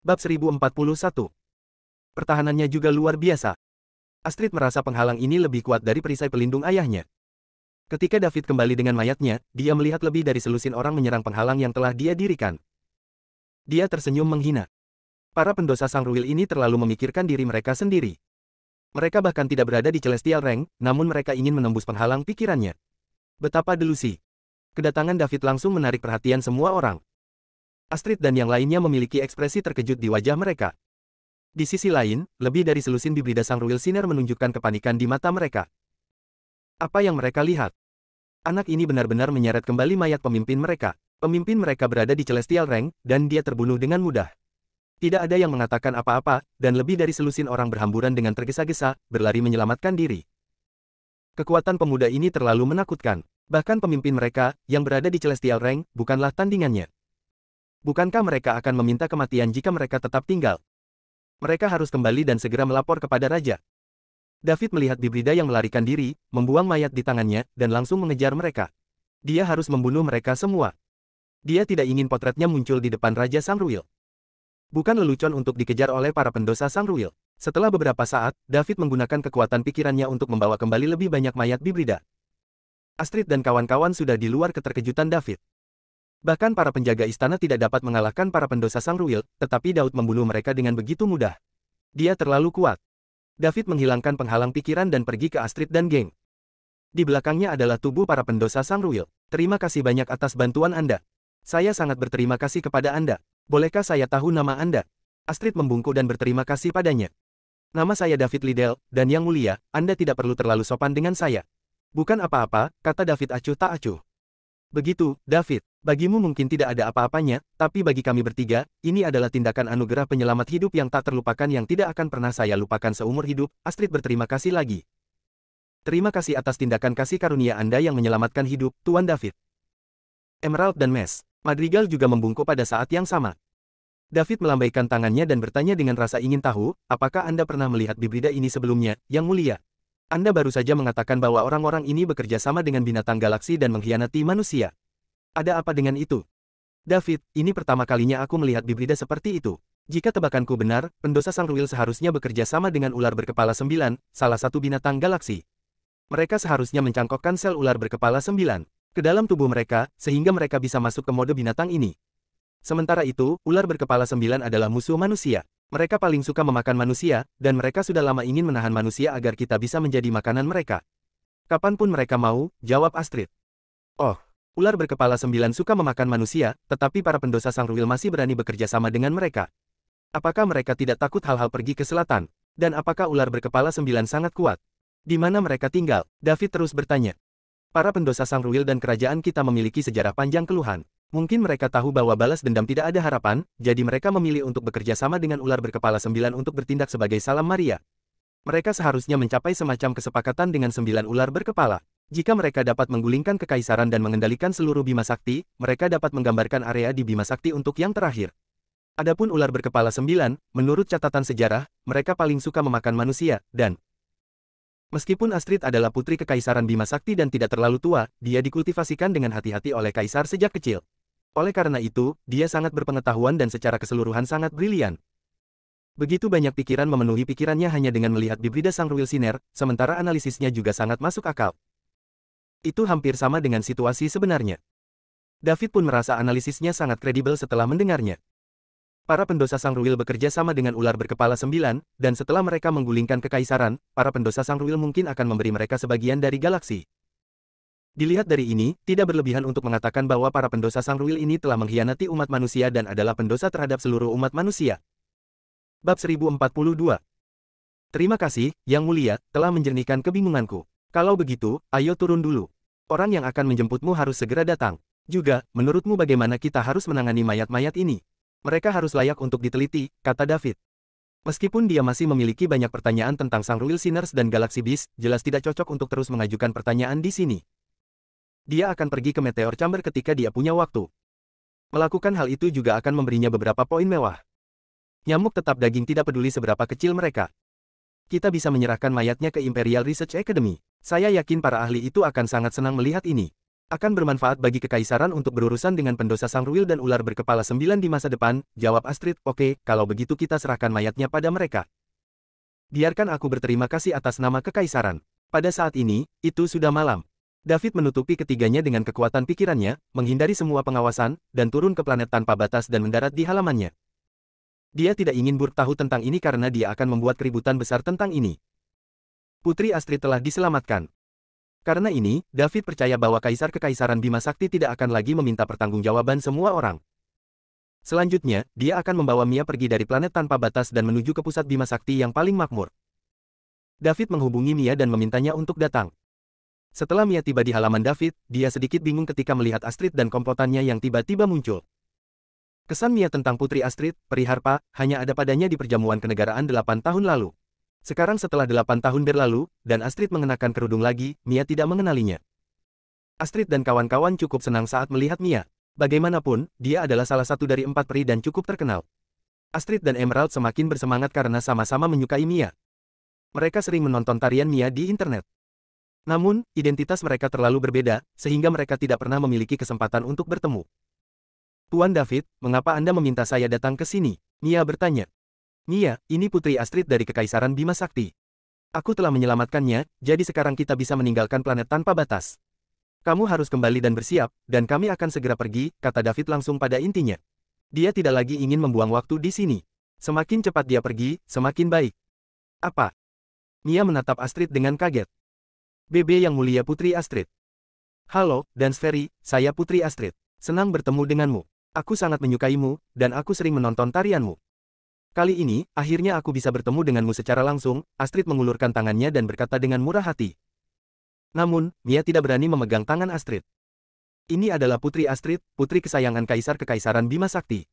Bab 1041. Pertahanannya juga luar biasa. Astrid merasa penghalang ini lebih kuat dari perisai pelindung ayahnya. Ketika David kembali dengan mayatnya, dia melihat lebih dari selusin orang menyerang penghalang yang telah dia dirikan. Dia tersenyum menghina. Para pendosa Sangruil ini terlalu memikirkan diri mereka sendiri. Mereka bahkan tidak berada di Celestial Rank, namun mereka ingin menembus penghalang pikirannya. Betapa delusi. Kedatangan David langsung menarik perhatian semua orang. Astrid dan yang lainnya memiliki ekspresi terkejut di wajah mereka. Di sisi lain, lebih dari selusin bibrida Sangruil Sinner menunjukkan kepanikan di mata mereka. Apa yang mereka lihat? Anak ini benar-benar menyeret kembali mayat pemimpin mereka. Pemimpin mereka berada di Celestial Rank, dan dia terbunuh dengan mudah. Tidak ada yang mengatakan apa-apa, dan lebih dari selusin orang berhamburan dengan tergesa-gesa, berlari menyelamatkan diri. Kekuatan pemuda ini terlalu menakutkan. Bahkan pemimpin mereka, yang berada di Celestial Rank, bukanlah tandingannya. Bukankah mereka akan meminta kematian jika mereka tetap tinggal? Mereka harus kembali dan segera melapor kepada raja. David melihat bibrida yang melarikan diri, membuang mayat di tangannya, dan langsung mengejar mereka. Dia harus membunuh mereka semua. Dia tidak ingin potretnya muncul di depan Raja Sangruil. Bukan lelucon untuk dikejar oleh para pendosa Sangruil. Setelah beberapa saat, David menggunakan kekuatan pikirannya untuk membawa kembali lebih banyak mayat bibrida. Astrid dan kawan-kawan sudah di luar keterkejutan David. Bahkan para penjaga istana tidak dapat mengalahkan para pendosa Sangruil, tetapi Daud membunuh mereka dengan begitu mudah. Dia terlalu kuat. David menghilangkan penghalang pikiran dan pergi ke Astrid dan geng. Di belakangnya adalah tubuh para pendosa Sangruil. Terima kasih banyak atas bantuan Anda. Saya sangat berterima kasih kepada Anda. Bolehkah saya tahu nama Anda? Astrid membungkuk dan berterima kasih padanya. Nama saya David Liddell, dan yang mulia, Anda tidak perlu terlalu sopan dengan saya. Bukan apa-apa, kata David acuh tak acuh. Begitu, David. Bagimu mungkin tidak ada apa-apanya, tapi bagi kami bertiga, ini adalah tindakan anugerah penyelamat hidup yang tak terlupakan yang tidak akan pernah saya lupakan seumur hidup. Astrid berterima kasih lagi. Terima kasih atas tindakan kasih karunia Anda yang menyelamatkan hidup, Tuan David. Emerald dan Mes. Madrigal juga membungkuk pada saat yang sama. David melambaikan tangannya dan bertanya dengan rasa ingin tahu, apakah Anda pernah melihat bibrida ini sebelumnya, yang mulia? Anda baru saja mengatakan bahwa orang-orang ini bekerja sama dengan binatang galaksi dan mengkhianati manusia. Ada apa dengan itu? David, ini pertama kalinya aku melihat bibrida seperti itu. Jika tebakanku benar, pendosa Sangruil seharusnya bekerja sama dengan ular berkepala 9, salah satu binatang galaksi. Mereka seharusnya mencangkokkan sel ular berkepala 9 ke dalam tubuh mereka, sehingga mereka bisa masuk ke mode binatang ini. Sementara itu, ular berkepala 9 adalah musuh manusia. Mereka paling suka memakan manusia, dan mereka sudah lama ingin menahan manusia agar kita bisa menjadi makanan mereka. Kapanpun mereka mau, jawab Astrid. Oh. Ular berkepala 9 suka memakan manusia, tetapi para pendosa Sangruil masih berani bekerja sama dengan mereka. Apakah mereka tidak takut hal-hal pergi ke selatan? Dan apakah ular berkepala 9 sangat kuat? Di mana mereka tinggal? David terus bertanya. Para pendosa Sangruil dan kerajaan kita memiliki sejarah panjang keluhan. Mungkin mereka tahu bahwa balas dendam tidak ada harapan, jadi mereka memilih untuk bekerja sama dengan ular berkepala 9 untuk bertindak sebagai salam Maria. Mereka seharusnya mencapai semacam kesepakatan dengan 9 ular berkepala. Jika mereka dapat menggulingkan kekaisaran dan mengendalikan seluruh Bima Sakti, mereka dapat menggambarkan area di Bima Sakti untuk yang terakhir. Adapun ular berkepala 9, menurut catatan sejarah, mereka paling suka memakan manusia, dan meskipun Astrid adalah putri kekaisaran Bima Sakti dan tidak terlalu tua, dia dikultivasikan dengan hati-hati oleh kaisar sejak kecil. Oleh karena itu, dia sangat berpengetahuan dan secara keseluruhan sangat brilian. Begitu banyak pikiran memenuhi pikirannya hanya dengan melihat bibrida Sangruil Sinner, sementara analisisnya juga sangat masuk akal. Itu hampir sama dengan situasi sebenarnya. David pun merasa analisisnya sangat kredibel setelah mendengarnya. Para pendosa Sangruil bekerja sama dengan ular berkepala 9, dan setelah mereka menggulingkan kekaisaran, para pendosa Sangruil mungkin akan memberi mereka sebagian dari galaksi. Dilihat dari ini, tidak berlebihan untuk mengatakan bahwa para pendosa Sangruil ini telah mengkhianati umat manusia dan adalah pendosa terhadap seluruh umat manusia. Bab 1042. Terima kasih, Yang Mulia, telah menjernihkan kebingunganku. Kalau begitu, ayo turun dulu. Orang yang akan menjemputmu harus segera datang. Juga, menurutmu bagaimana kita harus menangani mayat-mayat ini? Mereka harus layak untuk diteliti, kata David. Meskipun dia masih memiliki banyak pertanyaan tentang Sangruil Sinners dan Galaxy Beast, jelas tidak cocok untuk terus mengajukan pertanyaan di sini. Dia akan pergi ke Meteor Chamber ketika dia punya waktu. Melakukan hal itu juga akan memberinya beberapa poin mewah. Nyamuk tetap daging tidak peduli seberapa kecil mereka. Kita bisa menyerahkan mayatnya ke Imperial Research Academy. Saya yakin para ahli itu akan sangat senang melihat ini. Akan bermanfaat bagi kekaisaran untuk berurusan dengan pendosa Sangruil dan ular berkepala 9 di masa depan, jawab Astrid. Oke, kalau begitu kita serahkan mayatnya pada mereka. Biarkan aku berterima kasih atas nama kekaisaran. Pada saat ini, itu sudah malam. David menutupi ketiganya dengan kekuatan pikirannya, menghindari semua pengawasan, dan turun ke planet tanpa batas dan mendarat di halamannya. Dia tidak ingin Burke tahu tentang ini karena dia akan membuat keributan besar tentang ini. Putri Astrid telah diselamatkan. Karena ini, David percaya bahwa Kaisar Kekaisaran Bima Sakti tidak akan lagi meminta pertanggungjawaban semua orang. Selanjutnya, dia akan membawa Mia pergi dari planet tanpa batas dan menuju ke pusat Bima Sakti yang paling makmur. David menghubungi Mia dan memintanya untuk datang. Setelah Mia tiba di halaman David, dia sedikit bingung ketika melihat Astrid dan komplotannya yang tiba-tiba muncul. Kesan Mia tentang Putri Astrid, peri harpa, hanya ada padanya di perjamuan kenegaraan 8 tahun lalu. Sekarang setelah 8 tahun berlalu, dan Astrid mengenakan kerudung lagi, Mia tidak mengenalinya. Astrid dan kawan-kawan cukup senang saat melihat Mia. Bagaimanapun, dia adalah salah satu dari 4 peri dan cukup terkenal. Astrid dan Emerald semakin bersemangat karena sama-sama menyukai Mia. Mereka sering menonton tarian Mia di internet. Namun, identitas mereka terlalu berbeda, sehingga mereka tidak pernah memiliki kesempatan untuk bertemu. Tuan David, mengapa Anda meminta saya datang ke sini? Mia bertanya. Mia, ini Putri Astrid dari Kekaisaran Bima Sakti. Aku telah menyelamatkannya, jadi sekarang kita bisa meninggalkan planet tanpa batas. Kamu harus kembali dan bersiap, dan kami akan segera pergi, kata David langsung pada intinya. Dia tidak lagi ingin membuang waktu di sini. Semakin cepat dia pergi, semakin baik. Apa? Mia menatap Astrid dengan kaget. BB yang mulia Putri Astrid. Halo, Dance Fairy, saya Putri Astrid. Senang bertemu denganmu. Aku sangat menyukaimu, dan aku sering menonton tarianmu. Kali ini, akhirnya aku bisa bertemu denganmu secara langsung, Astrid mengulurkan tangannya dan berkata dengan murah hati. Namun, Mia tidak berani memegang tangan Astrid. Ini adalah Putri Astrid, putri kesayangan Kaisar Kekaisaran Bima Sakti.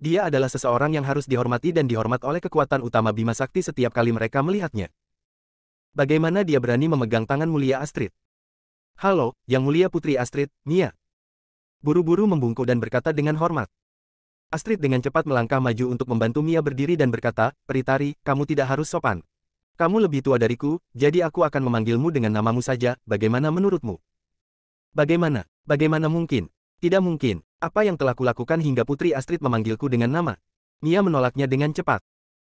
Dia adalah seseorang yang harus dihormati dan dihormat oleh kekuatan utama Bima Sakti setiap kali mereka melihatnya. Bagaimana dia berani memegang tangan mulia Astrid? Halo, yang mulia Putri Astrid, Mia. Buru-buru membungkuk dan berkata dengan hormat. Astrid dengan cepat melangkah maju untuk membantu Mia berdiri dan berkata, Peritari, kamu tidak harus sopan. Kamu lebih tua dariku, jadi aku akan memanggilmu dengan namamu saja, bagaimana menurutmu? Bagaimana? Bagaimana mungkin? Tidak mungkin. Apa yang telah kulakukan hingga Putri Astrid memanggilku dengan nama? Mia menolaknya dengan cepat.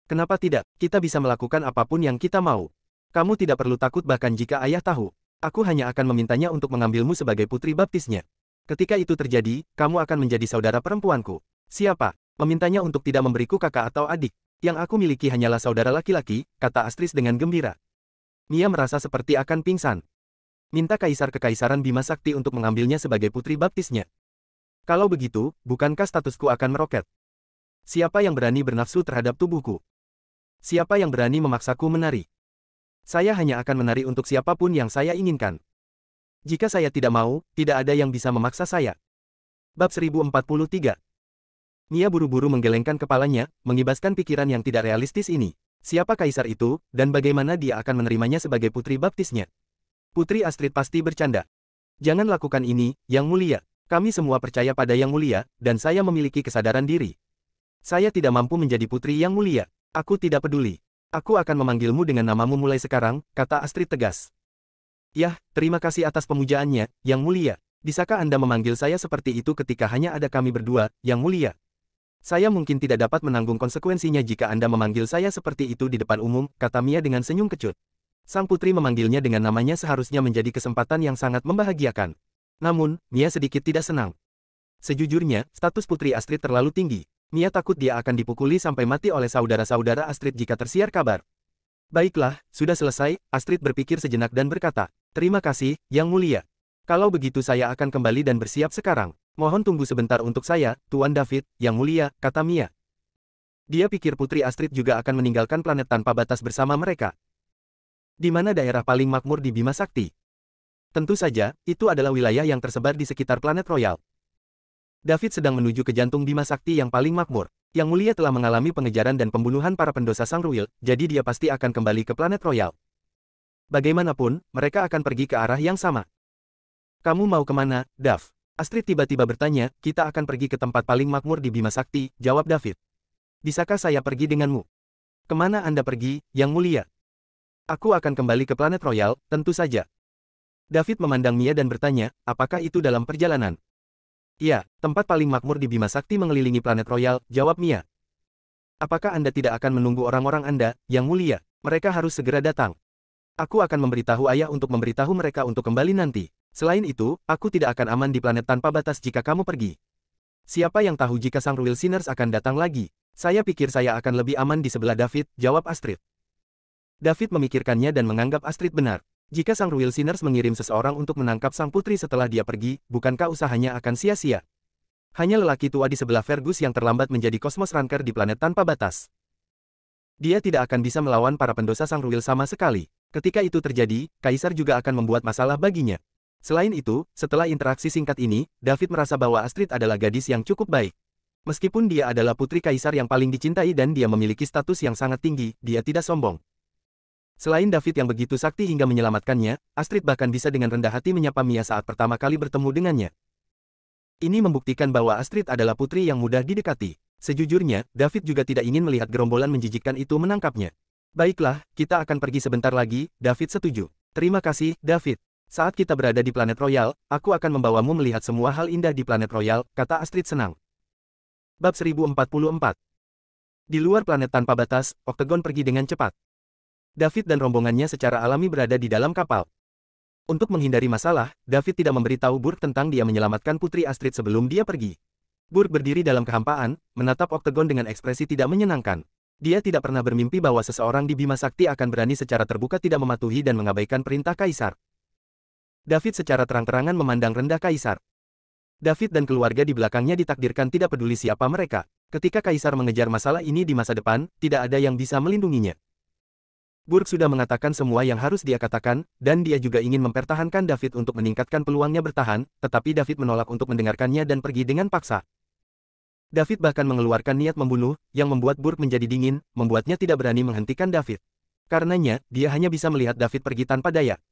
Kenapa tidak? Kita bisa melakukan apapun yang kita mau. Kamu tidak perlu takut bahkan jika ayah tahu. Aku hanya akan memintanya untuk mengambilmu sebagai putri baptisnya. Ketika itu terjadi, kamu akan menjadi saudara perempuanku. Siapa? Memintanya untuk tidak memberiku kakak atau adik. Yang aku miliki hanyalah saudara laki-laki, kata Astrid dengan gembira. Mia merasa seperti akan pingsan. Minta Kaisar Kekaisaran Bima Sakti untuk mengambilnya sebagai putri baptisnya. Kalau begitu, bukankah statusku akan meroket? Siapa yang berani bernafsu terhadap tubuhku? Siapa yang berani memaksaku menari? Saya hanya akan menari untuk siapapun yang saya inginkan. Jika saya tidak mau, tidak ada yang bisa memaksa saya. Bab 1043. Mia buru-buru menggelengkan kepalanya, mengibaskan pikiran yang tidak realistis ini. Siapa kaisar itu, dan bagaimana dia akan menerimanya sebagai putri baptisnya? Putri Astrid pasti bercanda. Jangan lakukan ini, Yang Mulia. Kami semua percaya pada Yang Mulia, dan saya memiliki kesadaran diri. Saya tidak mampu menjadi putri Yang Mulia. Aku tidak peduli. Aku akan memanggilmu dengan namamu mulai sekarang, kata Astrid tegas. Yah, terima kasih atas pemujaannya, Yang Mulia. Bisakah Anda memanggil saya seperti itu ketika hanya ada kami berdua, Yang Mulia? Saya mungkin tidak dapat menanggung konsekuensinya jika Anda memanggil saya seperti itu di depan umum, kata Mia dengan senyum kecut. Sang putri memanggilnya dengan namanya seharusnya menjadi kesempatan yang sangat membahagiakan. Namun, Mia sedikit tidak senang. Sejujurnya, status Putri Astrid terlalu tinggi. Mia takut dia akan dipukuli sampai mati oleh saudara-saudara Astrid jika tersiar kabar. Baiklah, sudah selesai, Astrid berpikir sejenak dan berkata, terima kasih, Yang Mulia. Kalau begitu saya akan kembali dan bersiap sekarang. Mohon tunggu sebentar untuk saya, Tuan David, Yang Mulia, kata Mia. Dia pikir Putri Astrid juga akan meninggalkan planet tanpa batas bersama mereka. Di mana daerah paling makmur di Bima Sakti? Tentu saja, itu adalah wilayah yang tersebar di sekitar planet Royal. David sedang menuju ke jantung Bima Sakti yang paling makmur. Yang Mulia telah mengalami pengejaran dan pembunuhan para pendosa Sangruil, jadi dia pasti akan kembali ke planet Royal. Bagaimanapun, mereka akan pergi ke arah yang sama. Kamu mau kemana, Dav? Astrid tiba-tiba bertanya, kita akan pergi ke tempat paling makmur di Bima Sakti, jawab David. Bisakah saya pergi denganmu? Kemana Anda pergi, Yang Mulia? Aku akan kembali ke planet Royal, tentu saja. David memandang Mia dan bertanya, apakah itu dalam perjalanan? Iya, tempat paling makmur di Bima Sakti mengelilingi planet royal, jawab Mia. Apakah Anda tidak akan menunggu orang-orang Anda, yang mulia? Mereka harus segera datang. Aku akan memberitahu ayah untuk memberitahu mereka untuk kembali nanti. Selain itu, aku tidak akan aman di planet tanpa batas jika kamu pergi. Siapa yang tahu jika Sang Royal Sinners akan datang lagi? Saya pikir saya akan lebih aman di sebelah David, jawab Astrid. David memikirkannya dan menganggap Astrid benar. Jika Sang Royal Sinners mengirim seseorang untuk menangkap sang putri setelah dia pergi, bukankah usahanya akan sia-sia? Hanya lelaki tua di sebelah Fergus yang terlambat menjadi Cosmos Ranker di planet tanpa batas. Dia tidak akan bisa melawan para pendosa Sang Royal sama sekali. Ketika itu terjadi, Kaisar juga akan membuat masalah baginya. Selain itu, setelah interaksi singkat ini, David merasa bahwa Astrid adalah gadis yang cukup baik. Meskipun dia adalah putri Kaisar yang paling dicintai dan dia memiliki status yang sangat tinggi, dia tidak sombong. Selain David yang begitu sakti hingga menyelamatkannya, Astrid bahkan bisa dengan rendah hati menyapa Mia saat pertama kali bertemu dengannya. Ini membuktikan bahwa Astrid adalah putri yang mudah didekati. Sejujurnya, David juga tidak ingin melihat gerombolan menjijikkan itu menangkapnya. Baiklah, kita akan pergi sebentar lagi, David setuju. Terima kasih, David. Saat kita berada di planet royal, aku akan membawamu melihat semua hal indah di planet royal, kata Astrid senang. Bab 1044. Di luar planet tanpa batas, Octagon pergi dengan cepat. David dan rombongannya secara alami berada di dalam kapal. Untuk menghindari masalah, David tidak memberitahu Burke tentang dia menyelamatkan putri Astrid sebelum dia pergi. Burke berdiri dalam kehampaan, menatap Octagon dengan ekspresi tidak menyenangkan. Dia tidak pernah bermimpi bahwa seseorang di Bima Sakti akan berani secara terbuka tidak mematuhi dan mengabaikan perintah Kaisar. David secara terang-terangan memandang rendah Kaisar. David dan keluarga di belakangnya ditakdirkan tidak peduli siapa mereka. Ketika Kaisar mengejar masalah ini di masa depan, tidak ada yang bisa melindunginya. Burke sudah mengatakan semua yang harus dia katakan, dan dia juga ingin mempertahankan David untuk meningkatkan peluangnya bertahan, tetapi David menolak untuk mendengarkannya dan pergi dengan paksa. David bahkan mengeluarkan niat membunuh, yang membuat Burke menjadi dingin, membuatnya tidak berani menghentikan David. Karenanya, dia hanya bisa melihat David pergi tanpa daya.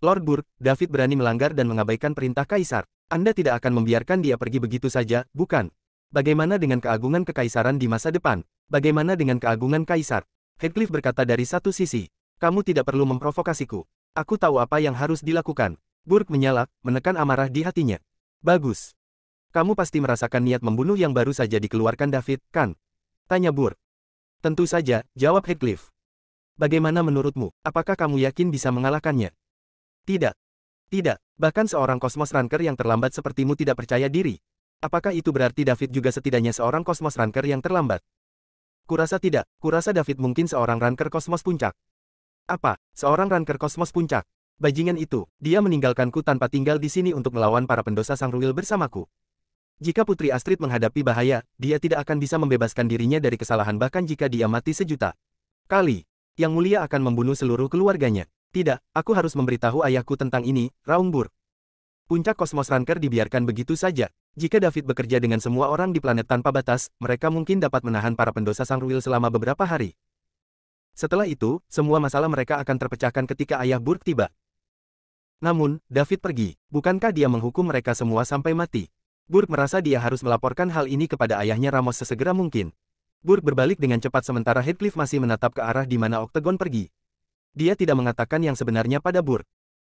Lord Burke, David berani melanggar dan mengabaikan perintah Kaisar. Anda tidak akan membiarkan dia pergi begitu saja, bukan? Bagaimana dengan keagungan kekaisaran di masa depan? Bagaimana dengan keagungan Kaisar? Heathcliff berkata dari satu sisi. Kamu tidak perlu memprovokasiku. Aku tahu apa yang harus dilakukan. Burke menyalak, menekan amarah di hatinya. Bagus. Kamu pasti merasakan niat membunuh yang baru saja dikeluarkan David, kan? Tanya Burke. Tentu saja, jawab Heathcliff. Bagaimana menurutmu? Apakah kamu yakin bisa mengalahkannya? Tidak. Tidak. Bahkan seorang Cosmos Ranker yang terlambat sepertimu tidak percaya diri. Apakah itu berarti David juga setidaknya seorang Cosmos Ranker yang terlambat? Kurasa tidak. Kurasa David mungkin seorang Ranker Kosmos Puncak. Apa? Seorang Ranker Kosmos Puncak? Bajingan itu, dia meninggalkanku tanpa tinggal di sini untuk melawan para pendosa Sang Royal bersamaku. Jika Putri Astrid menghadapi bahaya, dia tidak akan bisa membebaskan dirinya dari kesalahan bahkan jika dia mati sejuta kali. Yang Mulia akan membunuh seluruh keluarganya. Tidak, aku harus memberitahu ayahku tentang ini, raung Burke. Puncak Kosmos Ranker dibiarkan begitu saja. Jika David bekerja dengan semua orang di planet tanpa batas, mereka mungkin dapat menahan para pendosa Sang Royal selama beberapa hari. Setelah itu, semua masalah mereka akan terpecahkan ketika ayah Burke tiba. Namun, David pergi. Bukankah dia menghukum mereka semua sampai mati? Burke merasa dia harus melaporkan hal ini kepada ayahnya Ramos sesegera mungkin. Burke berbalik dengan cepat sementara Heathcliff masih menatap ke arah di mana Octagon pergi. Dia tidak mengatakan yang sebenarnya pada Burke.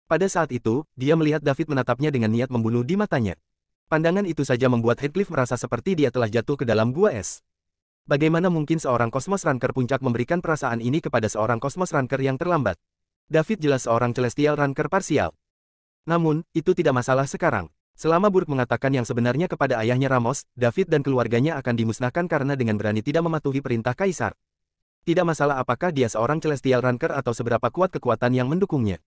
Pada saat itu, dia melihat David menatapnya dengan niat membunuh di matanya. Pandangan itu saja membuat Heathcliff merasa seperti dia telah jatuh ke dalam gua es. Bagaimana mungkin seorang Cosmos Ranker Puncak memberikan perasaan ini kepada seorang Cosmos Ranker yang terlambat? David jelas seorang Celestial Ranker parsial. Namun, itu tidak masalah sekarang. Selama Burke mengatakan yang sebenarnya kepada ayahnya Ramos, David dan keluarganya akan dimusnahkan karena dengan berani tidak mematuhi perintah Kaisar. Tidak masalah apakah dia seorang Celestial Ranker atau seberapa kuat kekuatan yang mendukungnya.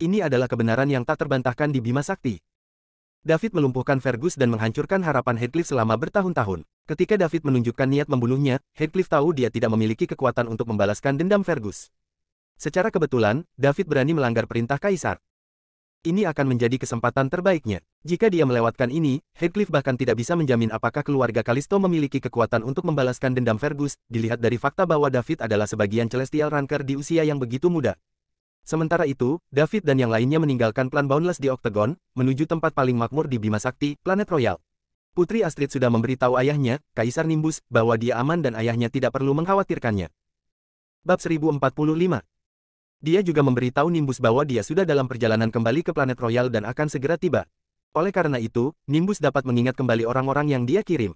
Ini adalah kebenaran yang tak terbantahkan di Bima Sakti. David melumpuhkan Fergus dan menghancurkan harapan Heathcliff selama bertahun-tahun. Ketika David menunjukkan niat membunuhnya, Heathcliff tahu dia tidak memiliki kekuatan untuk membalaskan dendam Fergus. Secara kebetulan, David berani melanggar perintah Kaisar. Ini akan menjadi kesempatan terbaiknya. Jika dia melewatkan ini, Heathcliff bahkan tidak bisa menjamin apakah keluarga Callisto memiliki kekuatan untuk membalaskan dendam Fergus, dilihat dari fakta bahwa David adalah sebagian Celestial Ranker di usia yang begitu muda. Sementara itu, David dan yang lainnya meninggalkan klan Boundless di Octagon, menuju tempat paling makmur di Bima Sakti, planet royal. Putri Astrid sudah memberitahu ayahnya, Kaisar Nimbus, bahwa dia aman dan ayahnya tidak perlu mengkhawatirkannya. Bab 1045. Dia juga memberitahu Nimbus bahwa dia sudah dalam perjalanan kembali ke planet Royal dan akan segera tiba. Oleh karena itu, Nimbus dapat mengingat kembali orang-orang yang dia kirim.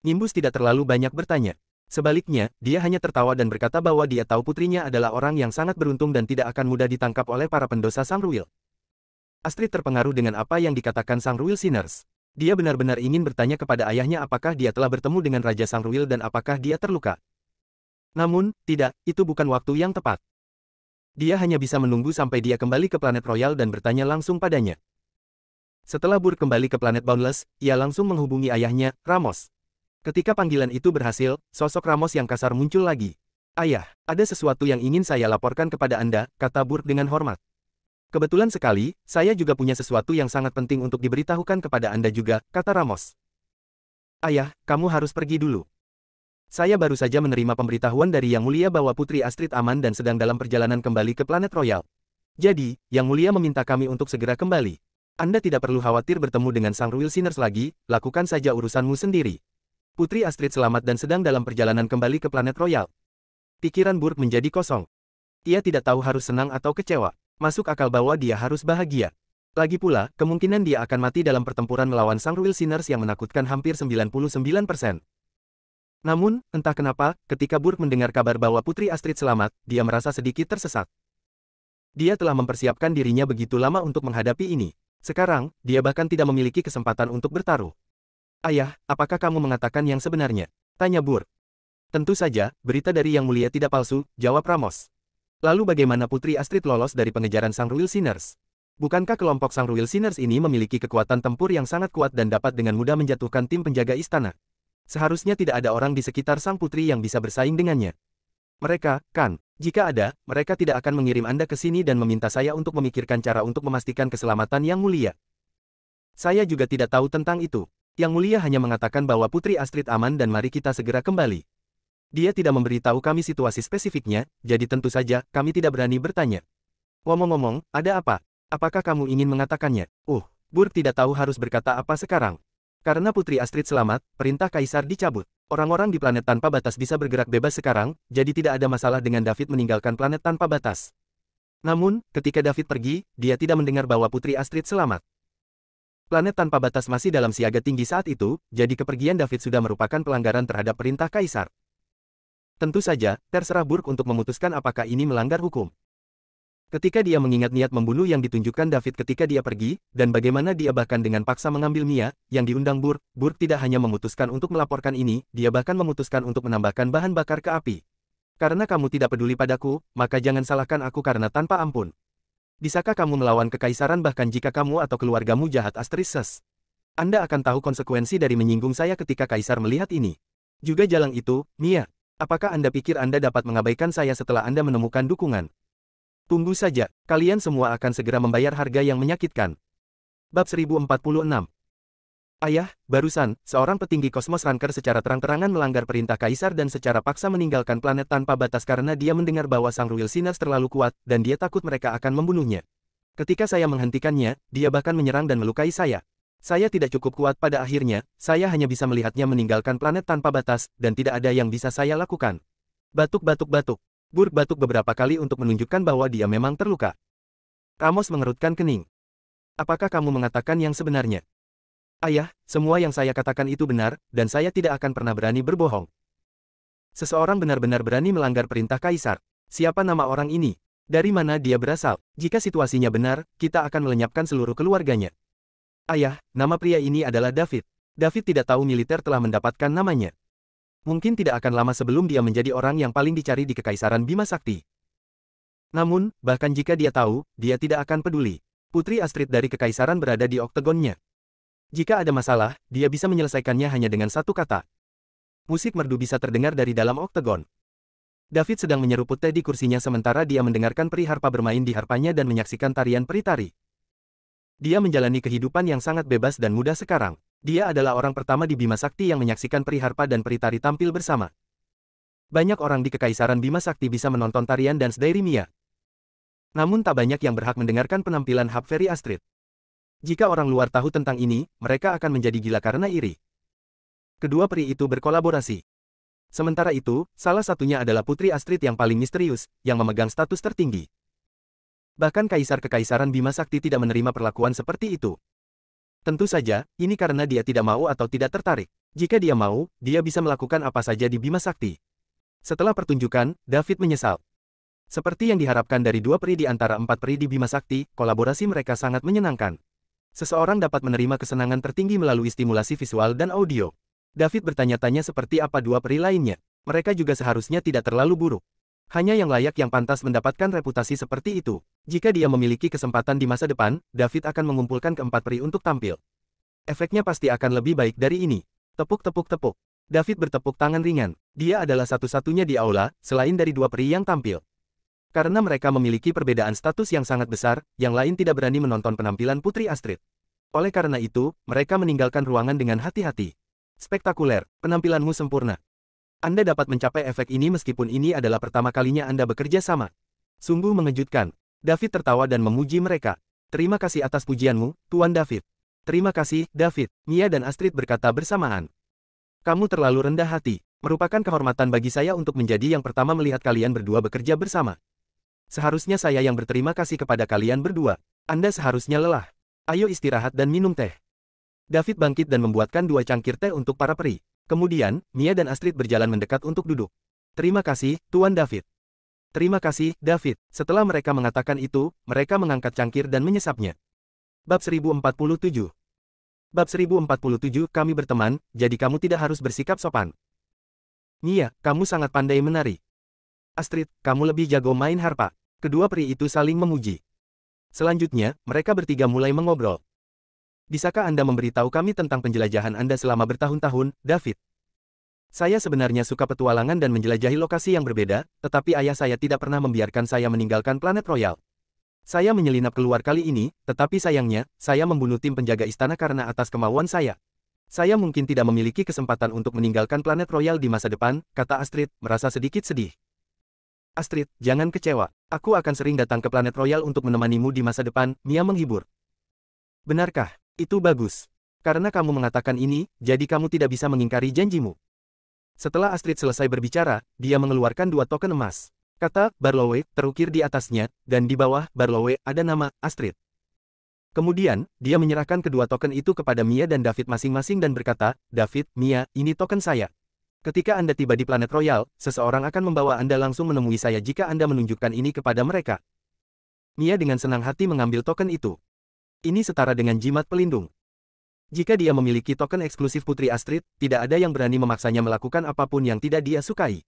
Nimbus tidak terlalu banyak bertanya. Sebaliknya, dia hanya tertawa dan berkata bahwa dia tahu putrinya adalah orang yang sangat beruntung dan tidak akan mudah ditangkap oleh para pendosa Sangruil. Astrid terpengaruh dengan apa yang dikatakan Sangruil Sinners. Dia benar-benar ingin bertanya kepada ayahnya apakah dia telah bertemu dengan Raja Sangruil dan apakah dia terluka. Namun, tidak, itu bukan waktu yang tepat. Dia hanya bisa menunggu sampai dia kembali ke planet Royal dan bertanya langsung padanya. Setelah Burke kembali ke planet Boundless, ia langsung menghubungi ayahnya, Ramos. Ketika panggilan itu berhasil, sosok Ramos yang kasar muncul lagi. Ayah, ada sesuatu yang ingin saya laporkan kepada Anda, kata Burke dengan hormat. Kebetulan sekali, saya juga punya sesuatu yang sangat penting untuk diberitahukan kepada Anda juga, kata Ramos. Ayah, kamu harus pergi dulu. Saya baru saja menerima pemberitahuan dari Yang Mulia bahwa Putri Astrid aman dan sedang dalam perjalanan kembali ke planet Royal. Jadi, Yang Mulia meminta kami untuk segera kembali. Anda tidak perlu khawatir bertemu dengan Sangruil Sinners lagi, lakukan saja urusanmu sendiri. Putri Astrid selamat dan sedang dalam perjalanan kembali ke planet Royal. Pikiran Burke menjadi kosong. Ia tidak tahu harus senang atau kecewa. Masuk akal bahwa dia harus bahagia. Lagi pula, kemungkinan dia akan mati dalam pertempuran melawan Sangruil Sinners yang menakutkan hampir 99%. Namun, entah kenapa, ketika Burke mendengar kabar bahwa Putri Astrid selamat, dia merasa sedikit tersesat. Dia telah mempersiapkan dirinya begitu lama untuk menghadapi ini. Sekarang, dia bahkan tidak memiliki kesempatan untuk bertaruh. Ayah, apakah kamu mengatakan yang sebenarnya? Tanya Burke. Tentu saja, berita dari Yang Mulia tidak palsu, jawab Ramos. Lalu bagaimana Putri Astrid lolos dari pengejaran Sangruil Sinners? Bukankah kelompok Sangruil Sinners ini memiliki kekuatan tempur yang sangat kuat dan dapat dengan mudah menjatuhkan tim penjaga istana? Seharusnya tidak ada orang di sekitar sang putri yang bisa bersaing dengannya. Mereka, kan? Jika ada, mereka tidak akan mengirim Anda ke sini dan meminta saya untuk memikirkan cara untuk memastikan keselamatan Yang Mulia. Saya juga tidak tahu tentang itu. Yang Mulia hanya mengatakan bahwa Putri Astrid aman dan mari kita segera kembali. Dia tidak memberitahu kami situasi spesifiknya, jadi tentu saja, kami tidak berani bertanya. Ngomong-ngomong, ada apa? Apakah kamu ingin mengatakannya? Burke tidak tahu harus berkata apa sekarang. Karena Putri Astrid selamat, perintah Kaisar dicabut. Orang-orang di planet tanpa batas bisa bergerak bebas sekarang, jadi tidak ada masalah dengan David meninggalkan planet tanpa batas. Namun, ketika David pergi, dia tidak mendengar bahwa Putri Astrid selamat. Planet tanpa batas masih dalam siaga tinggi saat itu, jadi kepergian David sudah merupakan pelanggaran terhadap perintah Kaisar. Tentu saja, terserah Burke untuk memutuskan apakah ini melanggar hukum. Ketika dia mengingat niat membunuh yang ditunjukkan David ketika dia pergi, dan bagaimana dia bahkan dengan paksa mengambil Mia, yang diundang Burke tidak hanya memutuskan untuk melaporkan ini, dia bahkan memutuskan untuk menambahkan bahan bakar ke api. Karena kamu tidak peduli padaku, maka jangan salahkan aku karena tanpa ampun. Bisakah kamu melawan kekaisaran bahkan jika kamu atau keluargamu jahat Astrid? Anda akan tahu konsekuensi dari menyinggung saya ketika Kaisar melihat ini. Juga jalan itu, Mia. Apakah Anda pikir Anda dapat mengabaikan saya setelah Anda menemukan dukungan? Tunggu saja, kalian semua akan segera membayar harga yang menyakitkan. Bab 1046. Ayah, barusan, seorang petinggi kosmos Ranker secara terang-terangan melanggar perintah Kaisar dan secara paksa meninggalkan planet tanpa batas karena dia mendengar bahwa Sangruil Sinners terlalu kuat, dan dia takut mereka akan membunuhnya. Ketika saya menghentikannya, dia bahkan menyerang dan melukai saya. Saya tidak cukup kuat pada akhirnya, saya hanya bisa melihatnya meninggalkan planet tanpa batas, dan tidak ada yang bisa saya lakukan. Batuk. Burke batuk beberapa kali untuk menunjukkan bahwa dia memang terluka. Ramos mengerutkan kening. Apakah kamu mengatakan yang sebenarnya? Ayah, semua yang saya katakan itu benar, dan saya tidak akan pernah berani berbohong. Seseorang benar-benar berani melanggar perintah Kaisar. Siapa nama orang ini? Dari mana dia berasal? Jika situasinya benar, kita akan melenyapkan seluruh keluarganya. Ayah, nama pria ini adalah David. David tidak tahu militer telah mendapatkan namanya. Mungkin tidak akan lama sebelum dia menjadi orang yang paling dicari di Kekaisaran Bima Sakti. Namun, bahkan jika dia tahu, dia tidak akan peduli. Putri Astrid dari Kekaisaran berada di oktagonnya. Jika ada masalah, dia bisa menyelesaikannya hanya dengan satu kata. Musik merdu bisa terdengar dari dalam oktagon. David sedang menyeruput teh di kursinya sementara dia mendengarkan peri harpa bermain di harpanya dan menyaksikan tarian peri tari. Dia menjalani kehidupan yang sangat bebas dan mudah sekarang. Dia adalah orang pertama di Bima Sakti yang menyaksikan peri harpa dan peri tari tampil bersama. Banyak orang di Kekaisaran Bima Sakti bisa menonton tarian dan Dairi Mia. Namun tak banyak yang berhak mendengarkan penampilan Hap Fairy Astrid. Jika orang luar tahu tentang ini, mereka akan menjadi gila karena iri. Kedua peri itu berkolaborasi. Sementara itu, salah satunya adalah Putri Astrid yang paling misterius, yang memegang status tertinggi. Bahkan Kaisar Kekaisaran Bima Sakti tidak menerima perlakuan seperti itu. Tentu saja, ini karena dia tidak mau atau tidak tertarik. Jika dia mau, dia bisa melakukan apa saja di Bima Sakti. Setelah pertunjukan, David menyesal. Seperti yang diharapkan dari dua peri di antara empat peri di Bima Sakti, kolaborasi mereka sangat menyenangkan. Seseorang dapat menerima kesenangan tertinggi melalui stimulasi visual dan audio. David bertanya-tanya seperti apa dua peri lainnya. Mereka juga seharusnya tidak terlalu buruk. Hanya yang layak yang pantas mendapatkan reputasi seperti itu. Jika dia memiliki kesempatan di masa depan, David akan mengumpulkan keempat peri untuk tampil. Efeknya pasti akan lebih baik dari ini. Tepuk-tepuk-tepuk. David bertepuk tangan ringan. Dia adalah satu-satunya di aula, selain dari dua peri yang tampil. Karena mereka memiliki perbedaan status yang sangat besar, yang lain tidak berani menonton penampilan Putri Astrid. Oleh karena itu, mereka meninggalkan ruangan dengan hati-hati. Spektakuler, penampilanmu sempurna. Anda dapat mencapai efek ini meskipun ini adalah pertama kalinya Anda bekerja sama. Sungguh mengejutkan. David tertawa dan memuji mereka. Terima kasih atas pujianmu, Tuan David. Terima kasih, David. Mia dan Astrid berkata bersamaan. Kamu terlalu rendah hati. Merupakan kehormatan bagi saya untuk menjadi yang pertama melihat kalian berdua bekerja bersama. Seharusnya saya yang berterima kasih kepada kalian berdua. Anda seharusnya lelah. Ayo istirahat dan minum teh. David bangkit dan membuatkan dua cangkir teh untuk para peri. Kemudian, Mia dan Astrid berjalan mendekat untuk duduk. Terima kasih, Tuan David. Terima kasih, David. Setelah mereka mengatakan itu, mereka mengangkat cangkir dan menyesapnya. Bab 1047. Bab 1047, kami berteman, jadi kamu tidak harus bersikap sopan. Mia, kamu sangat pandai menari. Astrid, kamu lebih jago main harpa. Kedua peri itu saling memuji. Selanjutnya, mereka bertiga mulai mengobrol. Bisakah Anda memberitahu kami tentang penjelajahan Anda selama bertahun-tahun, David? Saya sebenarnya suka petualangan dan menjelajahi lokasi yang berbeda, tetapi ayah saya tidak pernah membiarkan saya meninggalkan planet royal. Saya menyelinap keluar kali ini, tetapi sayangnya, saya membunuh tim penjaga istana karena atas kemauan saya. Saya mungkin tidak memiliki kesempatan untuk meninggalkan planet royal di masa depan, kata Astrid, merasa sedikit sedih. Astrid, jangan kecewa. Aku akan sering datang ke planet royal untuk menemanimu di masa depan, Mia menghibur. Benarkah? Itu bagus. Karena kamu mengatakan ini, jadi kamu tidak bisa mengingkari janjimu. Setelah Astrid selesai berbicara, dia mengeluarkan dua token emas. Kata Barlowe terukir di atasnya, dan di bawah Barlowe ada nama Astrid. Kemudian, dia menyerahkan kedua token itu kepada Mia dan David masing-masing dan berkata, David, Mia, ini token saya. Ketika Anda tiba di planet royal, seseorang akan membawa Anda langsung menemui saya jika Anda menunjukkan ini kepada mereka. Mia dengan senang hati mengambil token itu. Ini setara dengan jimat pelindung. Jika dia memiliki token eksklusif Putri Astrid, tidak ada yang berani memaksanya melakukan apapun yang tidak dia sukai.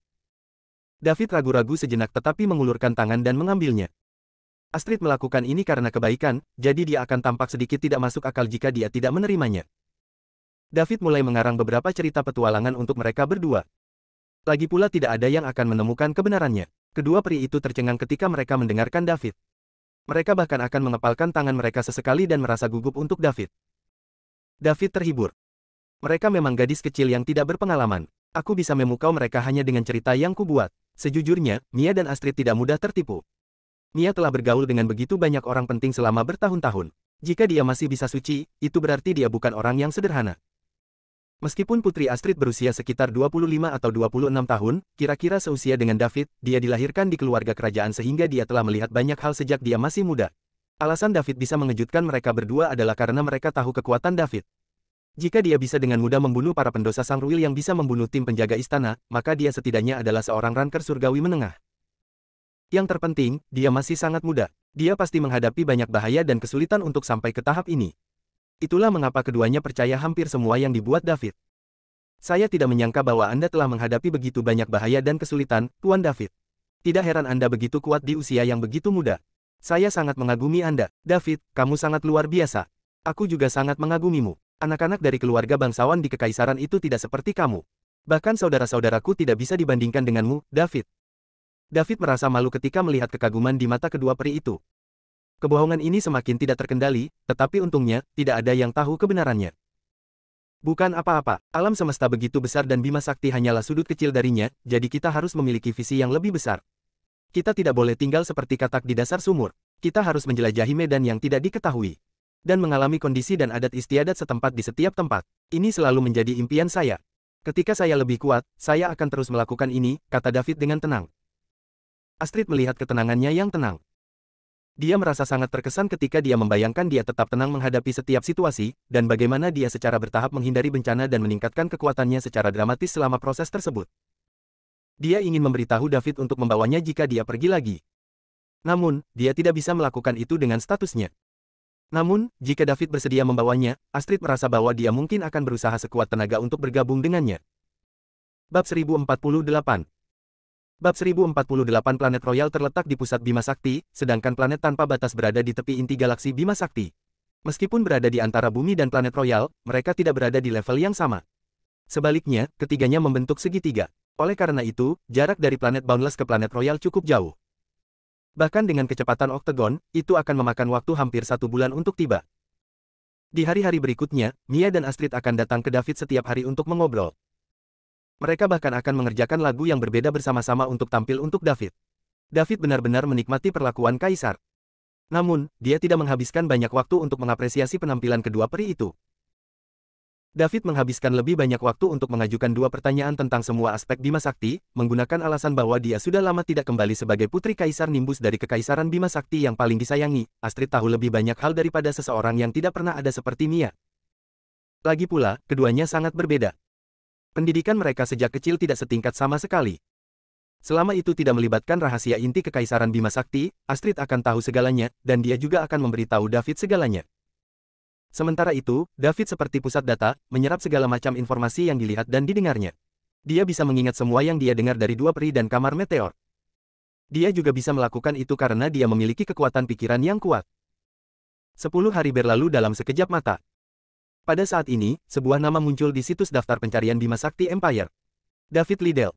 David ragu-ragu sejenak tetapi mengulurkan tangan dan mengambilnya. Astrid melakukan ini karena kebaikan, jadi dia akan tampak sedikit tidak masuk akal jika dia tidak menerimanya. David mulai mengarang beberapa cerita petualangan untuk mereka berdua. Lagi pula tidak ada yang akan menemukan kebenarannya. Kedua peri itu tercengang ketika mereka mendengarkan David. Mereka bahkan akan mengepalkan tangan mereka sesekali dan merasa gugup untuk David. David terhibur. Mereka memang gadis kecil yang tidak berpengalaman. Aku bisa memukau mereka hanya dengan cerita yang kubuat. Sejujurnya, Mia dan Astrid tidak mudah tertipu. Mia telah bergaul dengan begitu banyak orang penting selama bertahun-tahun. Jika dia masih bisa suci, itu berarti dia bukan orang yang sederhana. Meskipun Putri Astrid berusia sekitar 25 atau 26 tahun, kira-kira seusia dengan David, dia dilahirkan di keluarga kerajaan sehingga dia telah melihat banyak hal sejak dia masih muda. Alasan David bisa mengejutkan mereka berdua adalah karena mereka tahu kekuatan David. Jika dia bisa dengan mudah membunuh para pendosa Sangruil yang bisa membunuh tim penjaga istana, maka dia setidaknya adalah seorang ranker surgawi menengah. Yang terpenting, dia masih sangat muda. Dia pasti menghadapi banyak bahaya dan kesulitan untuk sampai ke tahap ini. Itulah mengapa keduanya percaya hampir semua yang dibuat David. Saya tidak menyangka bahwa Anda telah menghadapi begitu banyak bahaya dan kesulitan, Tuan David. Tidak heran Anda begitu kuat di usia yang begitu muda. Saya sangat mengagumi Anda. David, kamu sangat luar biasa. Aku juga sangat mengagumimu. Anak-anak dari keluarga bangsawan di kekaisaran itu tidak seperti kamu. Bahkan saudara-saudaraku tidak bisa dibandingkan denganmu, David. David merasa malu ketika melihat kekaguman di mata kedua peri itu. Kebohongan ini semakin tidak terkendali, tetapi untungnya, tidak ada yang tahu kebenarannya. Bukan apa-apa, alam semesta begitu besar dan Bima Sakti hanyalah sudut kecil darinya, jadi kita harus memiliki visi yang lebih besar. Kita tidak boleh tinggal seperti katak di dasar sumur. Kita harus menjelajahi medan yang tidak diketahui. Dan mengalami kondisi dan adat istiadat setempat di setiap tempat. Ini selalu menjadi impian saya. Ketika saya lebih kuat, saya akan terus melakukan ini, kata David dengan tenang. Astrid melihat ketenangannya yang tenang. Dia merasa sangat terkesan ketika dia membayangkan dia tetap tenang menghadapi setiap situasi, dan bagaimana dia secara bertahap menghindari bencana dan meningkatkan kekuatannya secara dramatis selama proses tersebut. Dia ingin memberitahu David untuk membawanya jika dia pergi lagi. Namun, dia tidak bisa melakukan itu dengan statusnya. Namun, jika David bersedia membawanya, Astrid merasa bahwa dia mungkin akan berusaha sekuat tenaga untuk bergabung dengannya. Bab 1048. Bab 1048 Planet Royal terletak di pusat Bima Sakti, sedangkan planet tanpa batas berada di tepi inti galaksi Bima Sakti. Meskipun berada di antara bumi dan planet Royal, mereka tidak berada di level yang sama. Sebaliknya, ketiganya membentuk segitiga. Oleh karena itu, jarak dari planet Boundless ke planet Royal cukup jauh. Bahkan dengan kecepatan oktagon, itu akan memakan waktu hampir 1 bulan untuk tiba. Di hari-hari berikutnya, Mia dan Astrid akan datang ke David setiap hari untuk mengobrol. Mereka bahkan akan mengerjakan lagu yang berbeda bersama-sama untuk tampil untuk David. David benar-benar menikmati perlakuan Kaisar. Namun, dia tidak menghabiskan banyak waktu untuk mengapresiasi penampilan kedua peri itu. David menghabiskan lebih banyak waktu untuk mengajukan 2 pertanyaan tentang semua aspek Bima Sakti, menggunakan alasan bahwa dia sudah lama tidak kembali sebagai putri Kaisar Nimbus dari Kekaisaran Bima Sakti yang paling disayangi. Astrid tahu lebih banyak hal daripada seseorang yang tidak pernah ada seperti Mia. Lagi pula, keduanya sangat berbeda. Pendidikan mereka sejak kecil tidak setingkat sama sekali. Selama itu tidak melibatkan rahasia inti Kekaisaran Bima Sakti, Astrid akan tahu segalanya, dan dia juga akan memberitahu David segalanya. Sementara itu, David seperti pusat data, menyerap segala macam informasi yang dilihat dan didengarnya. Dia bisa mengingat semua yang dia dengar dari 2 peri dan kamar meteor. Dia juga bisa melakukan itu karena dia memiliki kekuatan pikiran yang kuat. 10 hari berlalu dalam sekejap mata. Pada saat ini, sebuah nama muncul di situs daftar pencarian Bima Sakti Empire. David Liddell.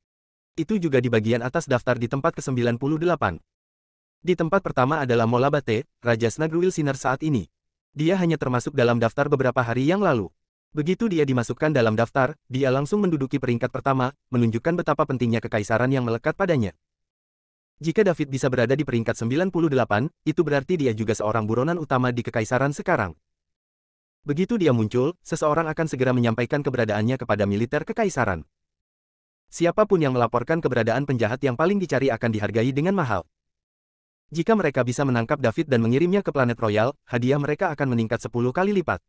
Itu juga di bagian atas daftar di tempat ke-98. Di tempat pertama adalah Molabate, Raja Snagruil Sinner saat ini. Dia hanya termasuk dalam daftar beberapa hari yang lalu. Begitu dia dimasukkan dalam daftar, dia langsung menduduki peringkat pertama, menunjukkan betapa pentingnya kekaisaran yang melekat padanya. Jika David bisa berada di peringkat 98, itu berarti dia juga seorang buronan utama di kekaisaran sekarang. Begitu dia muncul, seseorang akan segera menyampaikan keberadaannya kepada militer kekaisaran. Siapapun yang melaporkan keberadaan penjahat yang paling dicari akan dihargai dengan mahal. Jika mereka bisa menangkap David dan mengirimnya ke planet Royal, hadiah mereka akan meningkat 10 kali lipat.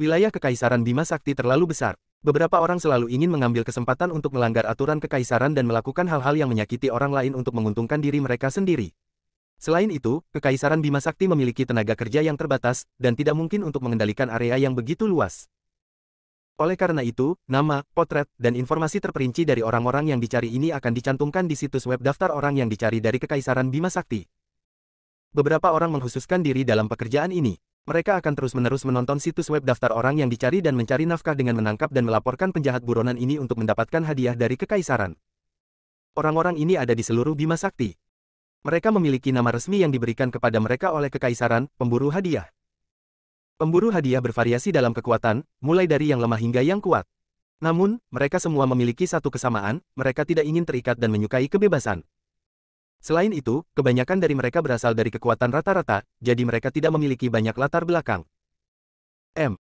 Wilayah Kekaisaran Bima Sakti terlalu besar. Beberapa orang selalu ingin mengambil kesempatan untuk melanggar aturan kekaisaran dan melakukan hal-hal yang menyakiti orang lain untuk menguntungkan diri mereka sendiri. Selain itu, Kekaisaran Bima Sakti memiliki tenaga kerja yang terbatas, dan tidak mungkin untuk mengendalikan area yang begitu luas. Oleh karena itu, nama, potret, dan informasi terperinci dari orang-orang yang dicari ini akan dicantumkan di situs web daftar orang yang dicari dari Kekaisaran Bima Sakti. Beberapa orang mengkhususkan diri dalam pekerjaan ini. Mereka akan terus-menerus menonton situs web daftar orang yang dicari dan mencari nafkah dengan menangkap dan melaporkan penjahat buronan ini untuk mendapatkan hadiah dari Kekaisaran. Orang-orang ini ada di seluruh Bima Sakti. Mereka memiliki nama resmi yang diberikan kepada mereka oleh Kekaisaran, pemburu hadiah. Pemburu hadiah bervariasi dalam kekuatan, mulai dari yang lemah hingga yang kuat. Namun, mereka semua memiliki satu kesamaan, mereka tidak ingin terikat dan menyukai kebebasan. Selain itu, kebanyakan dari mereka berasal dari kekuatan rata-rata, jadi mereka tidak memiliki banyak latar belakang.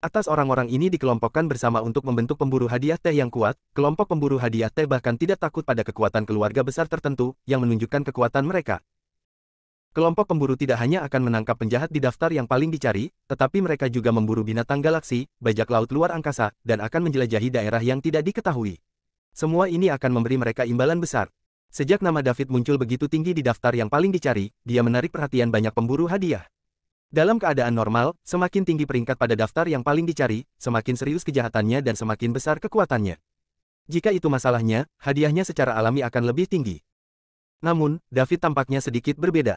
Atas orang-orang ini dikelompokkan bersama untuk membentuk pemburu hadiah teh yang kuat. Kelompok pemburu hadiah teh bahkan tidak takut pada kekuatan keluarga besar tertentu, yang menunjukkan kekuatan mereka. Kelompok pemburu tidak hanya akan menangkap penjahat di daftar yang paling dicari, tetapi mereka juga memburu binatang galaksi, bajak laut luar angkasa, dan akan menjelajahi daerah yang tidak diketahui. Semua ini akan memberi mereka imbalan besar. Sejak nama David muncul begitu tinggi di daftar yang paling dicari, dia menarik perhatian banyak pemburu hadiah. Dalam keadaan normal, semakin tinggi peringkat pada daftar yang paling dicari, semakin serius kejahatannya dan semakin besar kekuatannya. Jika itu masalahnya, hadiahnya secara alami akan lebih tinggi. Namun, David tampaknya sedikit berbeda.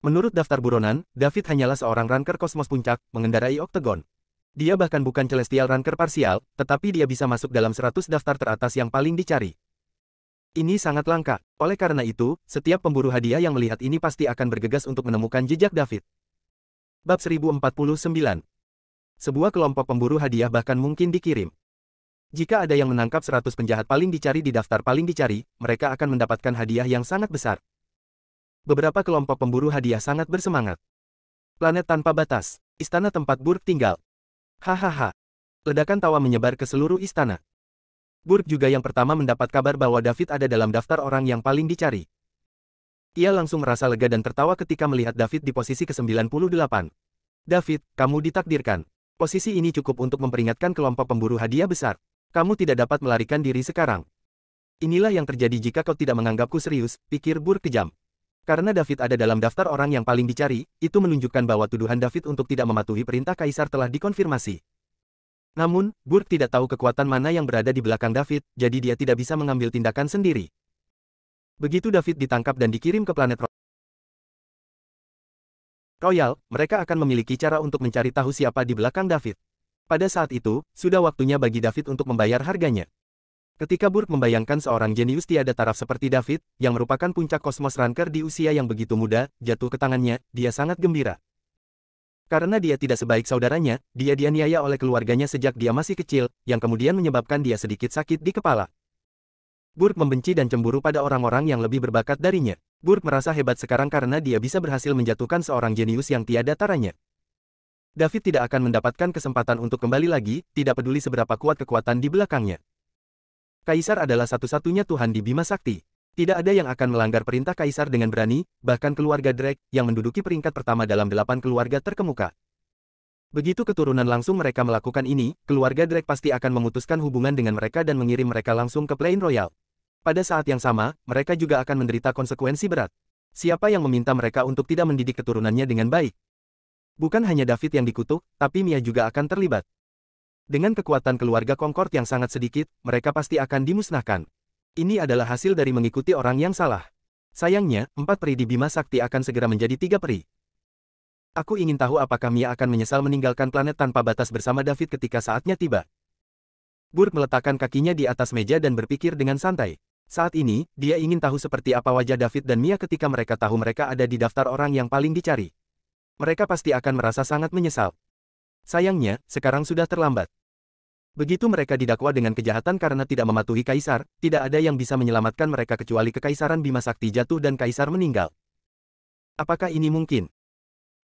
Menurut daftar buronan, David hanyalah seorang ranker kosmos puncak, mengendarai oktagon. Dia bahkan bukan celestial ranker parsial, tetapi dia bisa masuk dalam 100 daftar teratas yang paling dicari. Ini sangat langka. Oleh karena itu, setiap pemburu hadiah yang melihat ini pasti akan bergegas untuk menemukan jejak David. Bab 1049. Sebuah kelompok pemburu hadiah bahkan mungkin dikirim. Jika ada yang menangkap 100 penjahat paling dicari di daftar paling dicari, mereka akan mendapatkan hadiah yang sangat besar. Beberapa kelompok pemburu hadiah sangat bersemangat. Planet tanpa batas. Istana tempat Burg tinggal. Hahaha. Ledakan tawa menyebar ke seluruh istana. Burg juga yang pertama mendapat kabar bahwa David ada dalam daftar orang yang paling dicari. Ia langsung merasa lega dan tertawa ketika melihat David di posisi ke-98. David, kamu ditakdirkan. Posisi ini cukup untuk memperingatkan kelompok pemburu hadiah besar. Kamu tidak dapat melarikan diri sekarang. Inilah yang terjadi jika kau tidak menganggapku serius, pikir Burke kejam. Karena David ada dalam daftar orang yang paling dicari, itu menunjukkan bahwa tuduhan David untuk tidak mematuhi perintah Kaisar telah dikonfirmasi. Namun, Burke tidak tahu kekuatan mana yang berada di belakang David, jadi dia tidak bisa mengambil tindakan sendiri. Begitu David ditangkap dan dikirim ke planet Royal, mereka akan memiliki cara untuk mencari tahu siapa di belakang David. Pada saat itu, sudah waktunya bagi David untuk membayar harganya. Ketika Burke membayangkan seorang jenius tiada taraf seperti David, yang merupakan puncak kosmos ranker di usia yang begitu muda, jatuh ke tangannya, dia sangat gembira. Karena dia tidak sebaik saudaranya, dia dianiaya oleh keluarganya sejak dia masih kecil, yang kemudian menyebabkan dia sedikit sakit di kepala. Burke membenci dan cemburu pada orang-orang yang lebih berbakat darinya. Burke merasa hebat sekarang karena dia bisa berhasil menjatuhkan seorang jenius yang tiada taranya. David tidak akan mendapatkan kesempatan untuk kembali lagi, tidak peduli seberapa kuat kekuatan di belakangnya. Kaisar adalah satu-satunya Tuhan di Bima Sakti. Tidak ada yang akan melanggar perintah Kaisar dengan berani, bahkan keluarga Drake, yang menduduki peringkat pertama dalam 8 keluarga terkemuka. Begitu keturunan langsung mereka melakukan ini, keluarga Drake pasti akan memutuskan hubungan dengan mereka dan mengirim mereka langsung ke Plain Royal. Pada saat yang sama, mereka juga akan menderita konsekuensi berat. Siapa yang meminta mereka untuk tidak mendidik keturunannya dengan baik? Bukan hanya David yang dikutuk, tapi Mia juga akan terlibat. Dengan kekuatan keluarga Concord yang sangat sedikit, mereka pasti akan dimusnahkan. Ini adalah hasil dari mengikuti orang yang salah. Sayangnya, 4 peri di Bima Sakti akan segera menjadi 3 peri. Aku ingin tahu apakah Mia akan menyesal meninggalkan planet tanpa batas bersama David ketika saatnya tiba. Burke meletakkan kakinya di atas meja dan berpikir dengan santai. Saat ini, dia ingin tahu seperti apa wajah David dan Mia ketika mereka tahu mereka ada di daftar orang yang paling dicari. Mereka pasti akan merasa sangat menyesal. Sayangnya, sekarang sudah terlambat. Begitu mereka didakwa dengan kejahatan karena tidak mematuhi Kaisar, tidak ada yang bisa menyelamatkan mereka kecuali Kekaisaran Bima Sakti jatuh dan Kaisar meninggal. Apakah ini mungkin?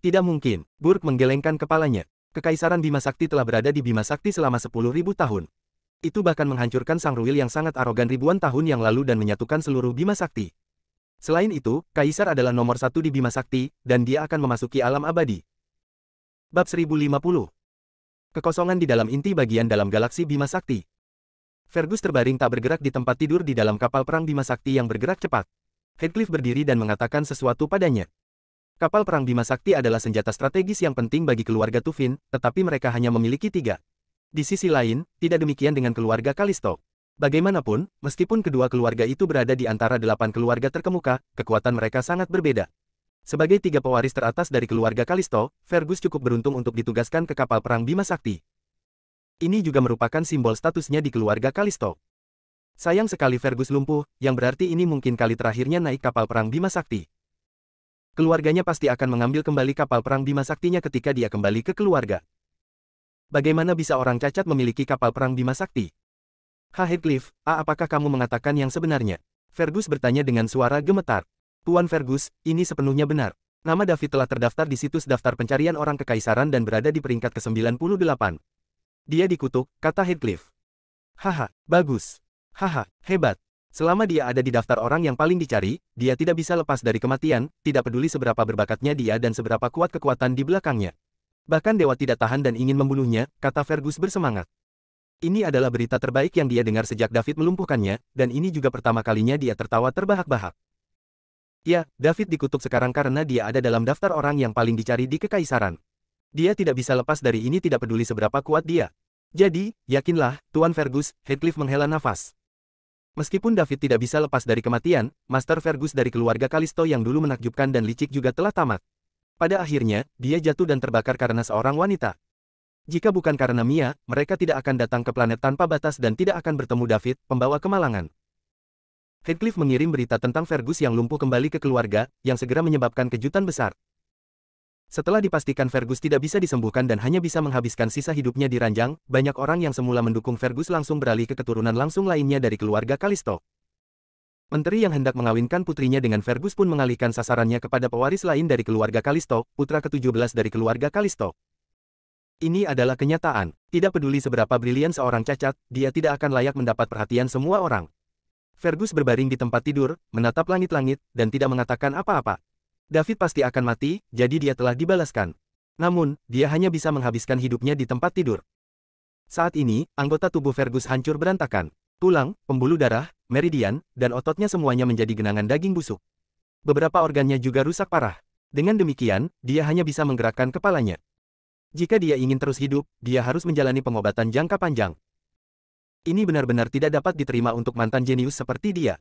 Tidak mungkin. Burke menggelengkan kepalanya. Kekaisaran Bima Sakti telah berada di Bima Sakti selama 10.000 tahun. Itu bahkan menghancurkan Sang Ruil yang sangat arogan ribuan tahun yang lalu dan menyatukan seluruh Bima Sakti. Selain itu, Kaisar adalah nomor 1 di Bima Sakti, dan dia akan memasuki alam abadi. Bab 1050. Kekosongan di dalam inti bagian dalam galaksi Bima Sakti. Fergus terbaring tak bergerak di tempat tidur di dalam kapal perang Bima Sakti yang bergerak cepat. Heathcliff berdiri dan mengatakan sesuatu padanya. Kapal perang Bima Sakti adalah senjata strategis yang penting bagi keluarga Tufin, tetapi mereka hanya memiliki 3. Di sisi lain, tidak demikian dengan keluarga Kalisto. Bagaimanapun, meskipun kedua keluarga itu berada di antara 8 keluarga terkemuka, kekuatan mereka sangat berbeda. Sebagai 3 pewaris teratas dari keluarga Kalisto, Fergus cukup beruntung untuk ditugaskan ke kapal perang Bima Sakti. Ini juga merupakan simbol statusnya di keluarga Kalisto. Sayang sekali Fergus lumpuh, yang berarti ini mungkin kali terakhirnya naik kapal perang Bima Sakti. Keluarganya pasti akan mengambil kembali kapal perang Bima Saktinya ketika dia kembali ke keluarga. Bagaimana bisa orang cacat memiliki kapal perang Bima Sakti? Heathcliff, apakah kamu mengatakan yang sebenarnya? Fergus bertanya dengan suara gemetar. Tuan Fergus, ini sepenuhnya benar. Nama David telah terdaftar di situs daftar pencarian orang kekaisaran dan berada di peringkat ke-98. Dia dikutuk, kata Heathcliff. Haha, bagus. Haha, hebat. Selama dia ada di daftar orang yang paling dicari, dia tidak bisa lepas dari kematian, tidak peduli seberapa berbakatnya dia dan seberapa kuat kekuatan di belakangnya. Bahkan dewa tidak tahan dan ingin membunuhnya, kata Fergus bersemangat. Ini adalah berita terbaik yang dia dengar sejak David melumpuhkannya, dan ini juga pertama kalinya dia tertawa terbahak-bahak. Ya, David dikutuk sekarang karena dia ada dalam daftar orang yang paling dicari di kekaisaran. Dia tidak bisa lepas dari ini tidak peduli seberapa kuat dia. Jadi, yakinlah, Tuan Fergus, Heathcliff menghela nafas. Meskipun David tidak bisa lepas dari kematian, Master Fergus dari keluarga Kalisto yang dulu menakjubkan dan licik juga telah tamat. Pada akhirnya, dia jatuh dan terbakar karena seorang wanita. Jika bukan karena Mia, mereka tidak akan datang ke planet tanpa batas dan tidak akan bertemu David, pembawa kemalangan. Heathcliff mengirim berita tentang Fergus yang lumpuh kembali ke keluarga, yang segera menyebabkan kejutan besar. Setelah dipastikan Fergus tidak bisa disembuhkan dan hanya bisa menghabiskan sisa hidupnya di ranjang, banyak orang yang semula mendukung Fergus langsung beralih ke keturunan langsung lainnya dari keluarga Kalisto. Menteri yang hendak mengawinkan putrinya dengan Fergus pun mengalihkan sasarannya kepada pewaris lain dari keluarga Kalisto, putra ke-17 dari keluarga Kalisto. Ini adalah kenyataan. Tidak peduli seberapa brilian seorang cacat, dia tidak akan layak mendapat perhatian semua orang. Fergus berbaring di tempat tidur, menatap langit-langit, dan tidak mengatakan apa-apa. David pasti akan mati, jadi dia telah dibalaskan. Namun, dia hanya bisa menghabiskan hidupnya di tempat tidur. Saat ini, anggota tubuh Fergus hancur berantakan. Tulang, pembuluh darah, meridian, dan ototnya semuanya menjadi genangan daging busuk. Beberapa organnya juga rusak parah. Dengan demikian, dia hanya bisa menggerakkan kepalanya. Jika dia ingin terus hidup, dia harus menjalani pengobatan jangka panjang. Ini benar-benar tidak dapat diterima untuk mantan jenius seperti dia.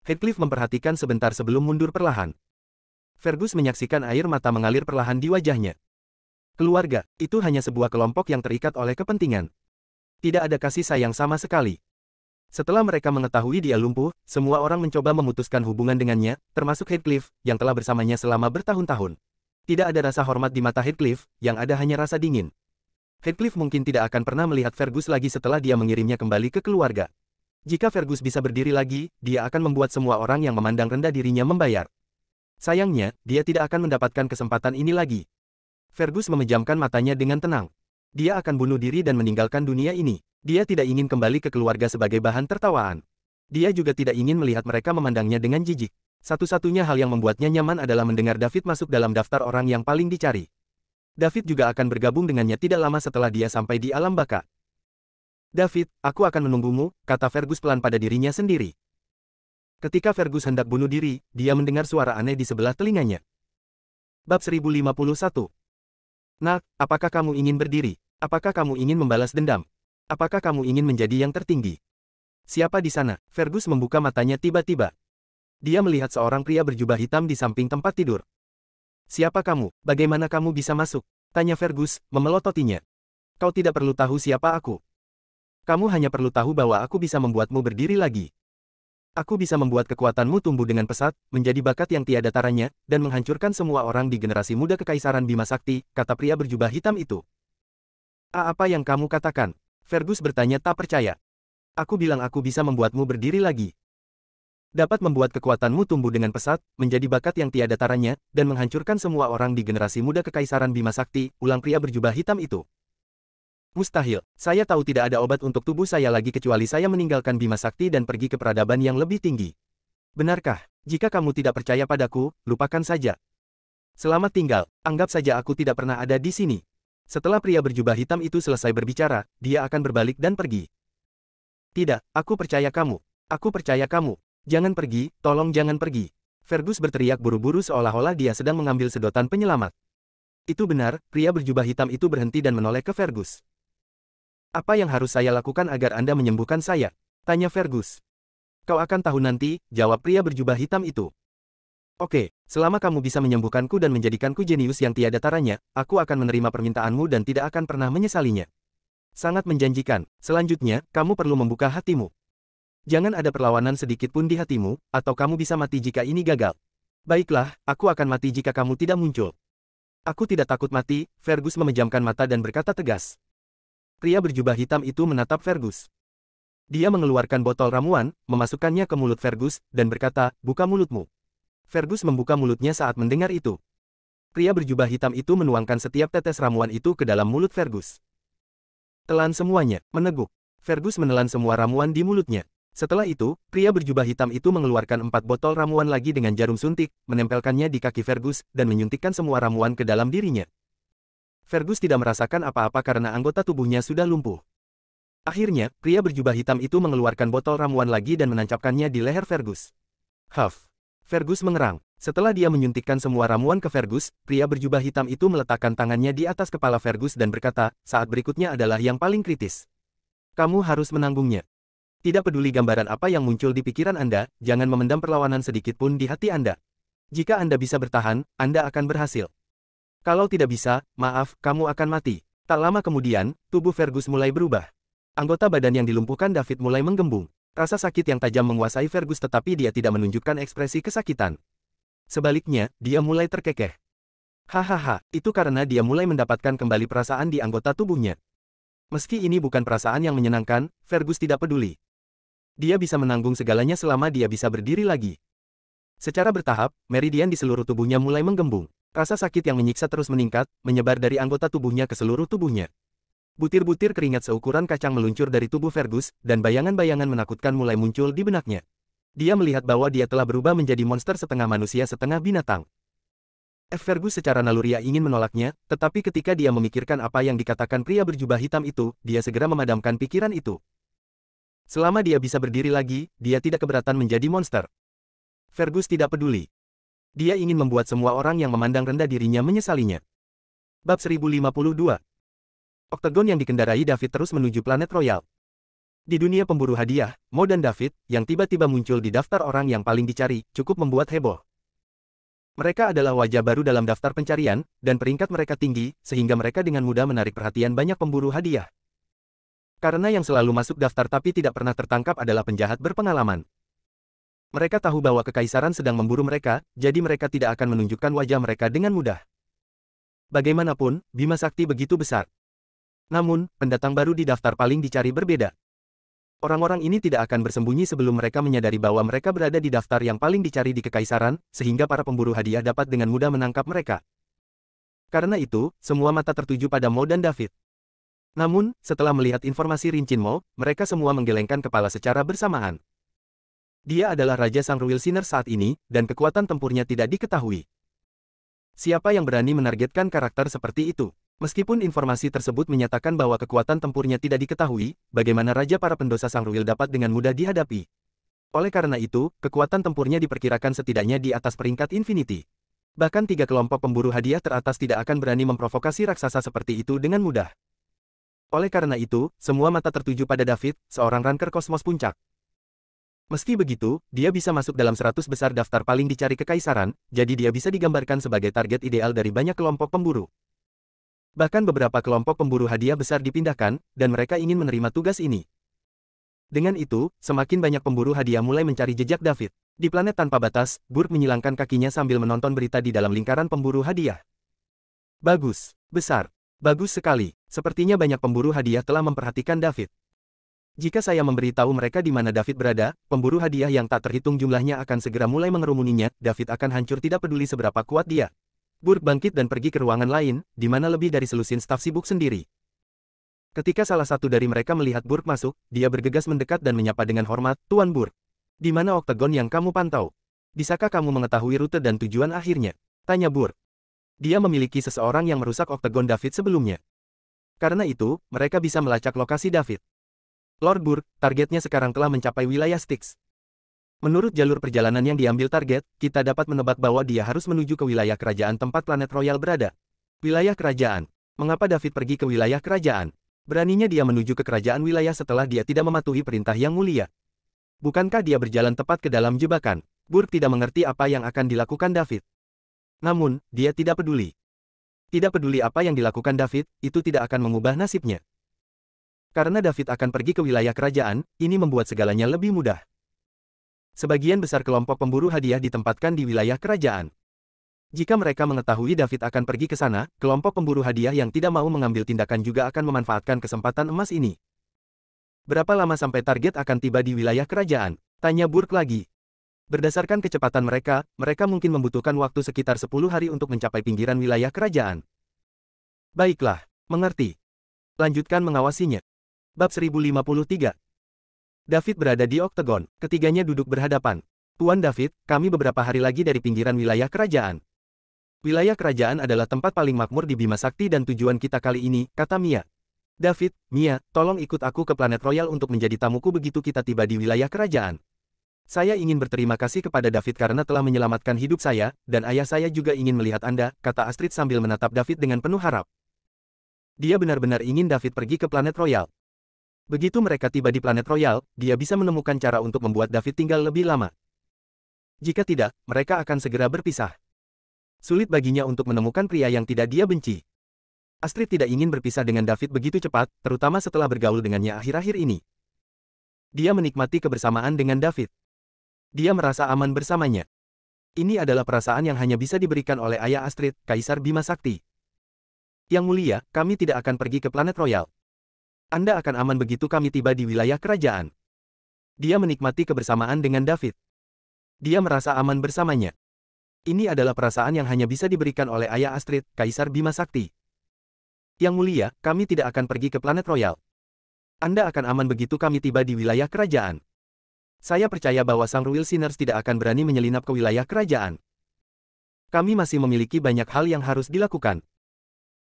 Heathcliff memperhatikan sebentar sebelum mundur perlahan. Fergus menyaksikan air mata mengalir perlahan di wajahnya. Keluarga, itu hanya sebuah kelompok yang terikat oleh kepentingan. Tidak ada kasih sayang sama sekali. Setelah mereka mengetahui dia lumpuh, semua orang mencoba memutuskan hubungan dengannya, termasuk Heathcliff, yang telah bersamanya selama bertahun-tahun. Tidak ada rasa hormat di mata Heathcliff, yang ada hanya rasa dingin. Heathcliff mungkin tidak akan pernah melihat Fergus lagi setelah dia mengirimnya kembali ke keluarga. Jika Fergus bisa berdiri lagi, dia akan membuat semua orang yang memandang rendah dirinya membayar. Sayangnya, dia tidak akan mendapatkan kesempatan ini lagi. Fergus memejamkan matanya dengan tenang. Dia akan bunuh diri dan meninggalkan dunia ini. Dia tidak ingin kembali ke keluarga sebagai bahan tertawaan. Dia juga tidak ingin melihat mereka memandangnya dengan jijik. Satu-satunya hal yang membuatnya nyaman adalah mendengar David masuk dalam daftar orang yang paling dicari. David juga akan bergabung dengannya tidak lama setelah dia sampai di alam baka. David, aku akan menunggumu, kata Fergus pelan pada dirinya sendiri. Ketika Fergus hendak bunuh diri, dia mendengar suara aneh di sebelah telinganya. Bab 1051. Nak, apakah kamu ingin berdiri? Apakah kamu ingin membalas dendam? Apakah kamu ingin menjadi yang tertinggi? Siapa di sana? Fergus membuka matanya tiba-tiba. Dia melihat seorang pria berjubah hitam di samping tempat tidur. Siapa kamu? Bagaimana kamu bisa masuk? Tanya Fergus, memelototinya. Kau tidak perlu tahu siapa aku. Kamu hanya perlu tahu bahwa aku bisa membuatmu berdiri lagi. Aku bisa membuat kekuatanmu tumbuh dengan pesat, menjadi bakat yang tiada taranya, dan menghancurkan semua orang di generasi muda Kekaisaran Bima Sakti, kata pria berjubah hitam itu. Apa yang kamu katakan? Fergus bertanya tak percaya. Aku bilang aku bisa membuatmu berdiri lagi. Dapat membuat kekuatanmu tumbuh dengan pesat, menjadi bakat yang tiada taranya, dan menghancurkan semua orang di generasi muda Kekaisaran Bima Sakti, ulang pria berjubah hitam itu. Mustahil, saya tahu tidak ada obat untuk tubuh saya lagi kecuali saya meninggalkan Bima Sakti dan pergi ke peradaban yang lebih tinggi. Benarkah? Jika kamu tidak percaya padaku, lupakan saja. Selamat tinggal, anggap saja aku tidak pernah ada di sini. Setelah pria berjubah hitam itu selesai berbicara, dia akan berbalik dan pergi. Tidak, aku percaya kamu. Aku percaya kamu. Jangan pergi, tolong jangan pergi. Fergus berteriak buru-buru seolah-olah dia sedang mengambil sedotan penyelamat. Itu benar, pria berjubah hitam itu berhenti dan menoleh ke Fergus. Apa yang harus saya lakukan agar Anda menyembuhkan saya? Tanya Fergus. Kau akan tahu nanti, jawab pria berjubah hitam itu. Oke, selama kamu bisa menyembuhkanku dan menjadikanku jenius yang tiada taranya, aku akan menerima permintaanmu dan tidak akan pernah menyesalinya. Sangat menjanjikan. Selanjutnya, kamu perlu membuka hatimu. Jangan ada perlawanan sedikit pun di hatimu, atau kamu bisa mati jika ini gagal. Baiklah, aku akan mati jika kamu tidak muncul. Aku tidak takut mati, Fergus memejamkan mata dan berkata tegas. Pria berjubah hitam itu menatap Fergus. Dia mengeluarkan botol ramuan, memasukkannya ke mulut Fergus, dan berkata, buka mulutmu. Fergus membuka mulutnya saat mendengar itu. Pria berjubah hitam itu menuangkan setiap tetes ramuan itu ke dalam mulut Fergus. Telan semuanya, meneguk. Fergus menelan semua ramuan di mulutnya. Setelah itu, pria berjubah hitam itu mengeluarkan 4 botol ramuan lagi dengan jarum suntik, menempelkannya di kaki Fergus, dan menyuntikkan semua ramuan ke dalam dirinya. Fergus tidak merasakan apa-apa karena anggota tubuhnya sudah lumpuh. Akhirnya, pria berjubah hitam itu mengeluarkan botol ramuan lagi dan menancapkannya di leher Fergus. Huff! Fergus mengerang. Setelah dia menyuntikkan semua ramuan ke Fergus, pria berjubah hitam itu meletakkan tangannya di atas kepala Fergus dan berkata, saat berikutnya adalah yang paling kritis. Kamu harus menanggungnya. Tidak peduli gambaran apa yang muncul di pikiran Anda, jangan memendam perlawanan sedikit pun di hati Anda. Jika Anda bisa bertahan, Anda akan berhasil. Kalau tidak bisa, maaf, kamu akan mati. Tak lama kemudian, tubuh Fergus mulai berubah. Anggota badan yang dilumpuhkan David mulai menggembung. Rasa sakit yang tajam menguasai Fergus tetapi dia tidak menunjukkan ekspresi kesakitan. Sebaliknya, dia mulai terkekeh. Hahaha, itu karena dia mulai mendapatkan kembali perasaan di anggota tubuhnya. Meski ini bukan perasaan yang menyenangkan, Fergus tidak peduli. Dia bisa menanggung segalanya selama dia bisa berdiri lagi. Secara bertahap, meridian di seluruh tubuhnya mulai menggembung. Rasa sakit yang menyiksa terus meningkat, menyebar dari anggota tubuhnya ke seluruh tubuhnya. Butir-butir keringat seukuran kacang meluncur dari tubuh Fergus, dan bayangan-bayangan menakutkan mulai muncul di benaknya. Dia melihat bahwa dia telah berubah menjadi monster setengah manusia setengah binatang. Fergus secara naluriah ingin menolaknya, tetapi ketika dia memikirkan apa yang dikatakan pria berjubah hitam itu, dia segera memadamkan pikiran itu. Selama dia bisa berdiri lagi, dia tidak keberatan menjadi monster. Fergus tidak peduli. Dia ingin membuat semua orang yang memandang rendah dirinya menyesalinya. Bab 1052. Oktagon yang dikendarai David terus menuju planet Royal. Di dunia pemburu hadiah, Mo dan David, yang tiba-tiba muncul di daftar orang yang paling dicari, cukup membuat heboh. Mereka adalah wajah baru dalam daftar pencarian, dan peringkat mereka tinggi, sehingga mereka dengan mudah menarik perhatian banyak pemburu hadiah. Karena yang selalu masuk daftar tapi tidak pernah tertangkap adalah penjahat berpengalaman. Mereka tahu bahwa kekaisaran sedang memburu mereka, jadi mereka tidak akan menunjukkan wajah mereka dengan mudah. Bagaimanapun, Bima Sakti begitu besar. Namun, pendatang baru di daftar paling dicari berbeda. Orang-orang ini tidak akan bersembunyi sebelum mereka menyadari bahwa mereka berada di daftar yang paling dicari di kekaisaran, sehingga para pemburu hadiah dapat dengan mudah menangkap mereka. Karena itu, semua mata tertuju pada Mo dan David. Namun, setelah melihat informasi rinci Mo, mereka semua menggelengkan kepala secara bersamaan. Dia adalah Raja Sangruil Sinner saat ini, dan kekuatan tempurnya tidak diketahui. Siapa yang berani menargetkan karakter seperti itu? Meskipun informasi tersebut menyatakan bahwa kekuatan tempurnya tidak diketahui, bagaimana Raja para pendosa Sangruil dapat dengan mudah dihadapi? Oleh karena itu, kekuatan tempurnya diperkirakan setidaknya di atas peringkat Infinity. Bahkan 3 kelompok pemburu hadiah teratas tidak akan berani memprovokasi raksasa seperti itu dengan mudah. Oleh karena itu, semua mata tertuju pada David, seorang ranker kosmos puncak. Meski begitu, dia bisa masuk dalam 100 besar daftar paling dicari kekaisaran, jadi dia bisa digambarkan sebagai target ideal dari banyak kelompok pemburu. Bahkan beberapa kelompok pemburu hadiah besar dipindahkan, dan mereka ingin menerima tugas ini. Dengan itu, semakin banyak pemburu hadiah mulai mencari jejak David. Di planet tanpa batas, Burke menyilangkan kakinya sambil menonton berita di dalam lingkaran pemburu hadiah. Bagus, besar, bagus sekali. Sepertinya banyak pemburu hadiah telah memperhatikan David. Jika saya memberitahu mereka di mana David berada, pemburu hadiah yang tak terhitung jumlahnya akan segera mulai mengerumuninya, David akan hancur tidak peduli seberapa kuat dia. Burke bangkit dan pergi ke ruangan lain, di mana lebih dari selusin staf sibuk sendiri. Ketika salah satu dari mereka melihat Burke masuk, dia bergegas mendekat dan menyapa dengan hormat, "Tuan Burke, di mana oktagon yang kamu pantau? Bisakah kamu mengetahui rute dan tujuan akhirnya?" tanya Burke. Dia memiliki seseorang yang merusak oktagon David sebelumnya. Karena itu, mereka bisa melacak lokasi David. Lord Burke, targetnya sekarang telah mencapai wilayah Styx. Menurut jalur perjalanan yang diambil target, kita dapat menebak bahwa dia harus menuju ke wilayah kerajaan tempat planet Royal berada. Wilayah kerajaan. Mengapa David pergi ke wilayah kerajaan? Beraninya dia menuju ke kerajaan wilayah setelah dia tidak mematuhi perintah yang mulia. Bukankah dia berjalan tepat ke dalam jebakan? Burke tidak mengerti apa yang akan dilakukan David. Namun, dia tidak peduli. Tidak peduli apa yang dilakukan David, itu tidak akan mengubah nasibnya. Karena David akan pergi ke wilayah kerajaan, ini membuat segalanya lebih mudah. Sebagian besar kelompok pemburu hadiah ditempatkan di wilayah kerajaan. Jika mereka mengetahui David akan pergi ke sana, kelompok pemburu hadiah yang tidak mau mengambil tindakan juga akan memanfaatkan kesempatan emas ini. Berapa lama sampai target akan tiba di wilayah kerajaan? Tanya Burke lagi. Berdasarkan kecepatan mereka, mereka mungkin membutuhkan waktu sekitar 10 hari untuk mencapai pinggiran wilayah kerajaan. Baiklah, mengerti. Lanjutkan mengawasinya. Bab 1053. David berada di oktagon. Ketiganya duduk berhadapan. "Tuan David, kami beberapa hari lagi dari pinggiran wilayah kerajaan. Wilayah kerajaan adalah tempat paling makmur di Bima Sakti dan tujuan kita kali ini," kata Mia. "David, Mia, tolong ikut aku ke planet Royal untuk menjadi tamuku begitu kita tiba di wilayah kerajaan. Saya ingin berterima kasih kepada David karena telah menyelamatkan hidup saya, dan ayah saya juga ingin melihat Anda," kata Astrid sambil menatap David dengan penuh harap. Dia benar-benar ingin David pergi ke planet Royal. Begitu mereka tiba di planet Royal, dia bisa menemukan cara untuk membuat David tinggal lebih lama. Jika tidak, mereka akan segera berpisah. Sulit baginya untuk menemukan pria yang tidak dia benci. Astrid tidak ingin berpisah dengan David begitu cepat, terutama setelah bergaul dengannya akhir-akhir ini. Dia menikmati kebersamaan dengan David. Dia merasa aman bersamanya. Ini adalah perasaan yang hanya bisa diberikan oleh ayah Astrid, Kaisar Bima Sakti. "Yang mulia, kami tidak akan pergi ke planet Royal. Anda akan aman begitu kami tiba di wilayah kerajaan." Dia menikmati kebersamaan dengan David. Dia merasa aman bersamanya. Ini adalah perasaan yang hanya bisa diberikan oleh ayah Astrid, Kaisar Bima Sakti. "Yang mulia, kami tidak akan pergi ke planet Royal. Anda akan aman begitu kami tiba di wilayah kerajaan." Saya percaya bahwa Sang Royal Sinners tidak akan berani menyelinap ke wilayah kerajaan. Kami masih memiliki banyak hal yang harus dilakukan.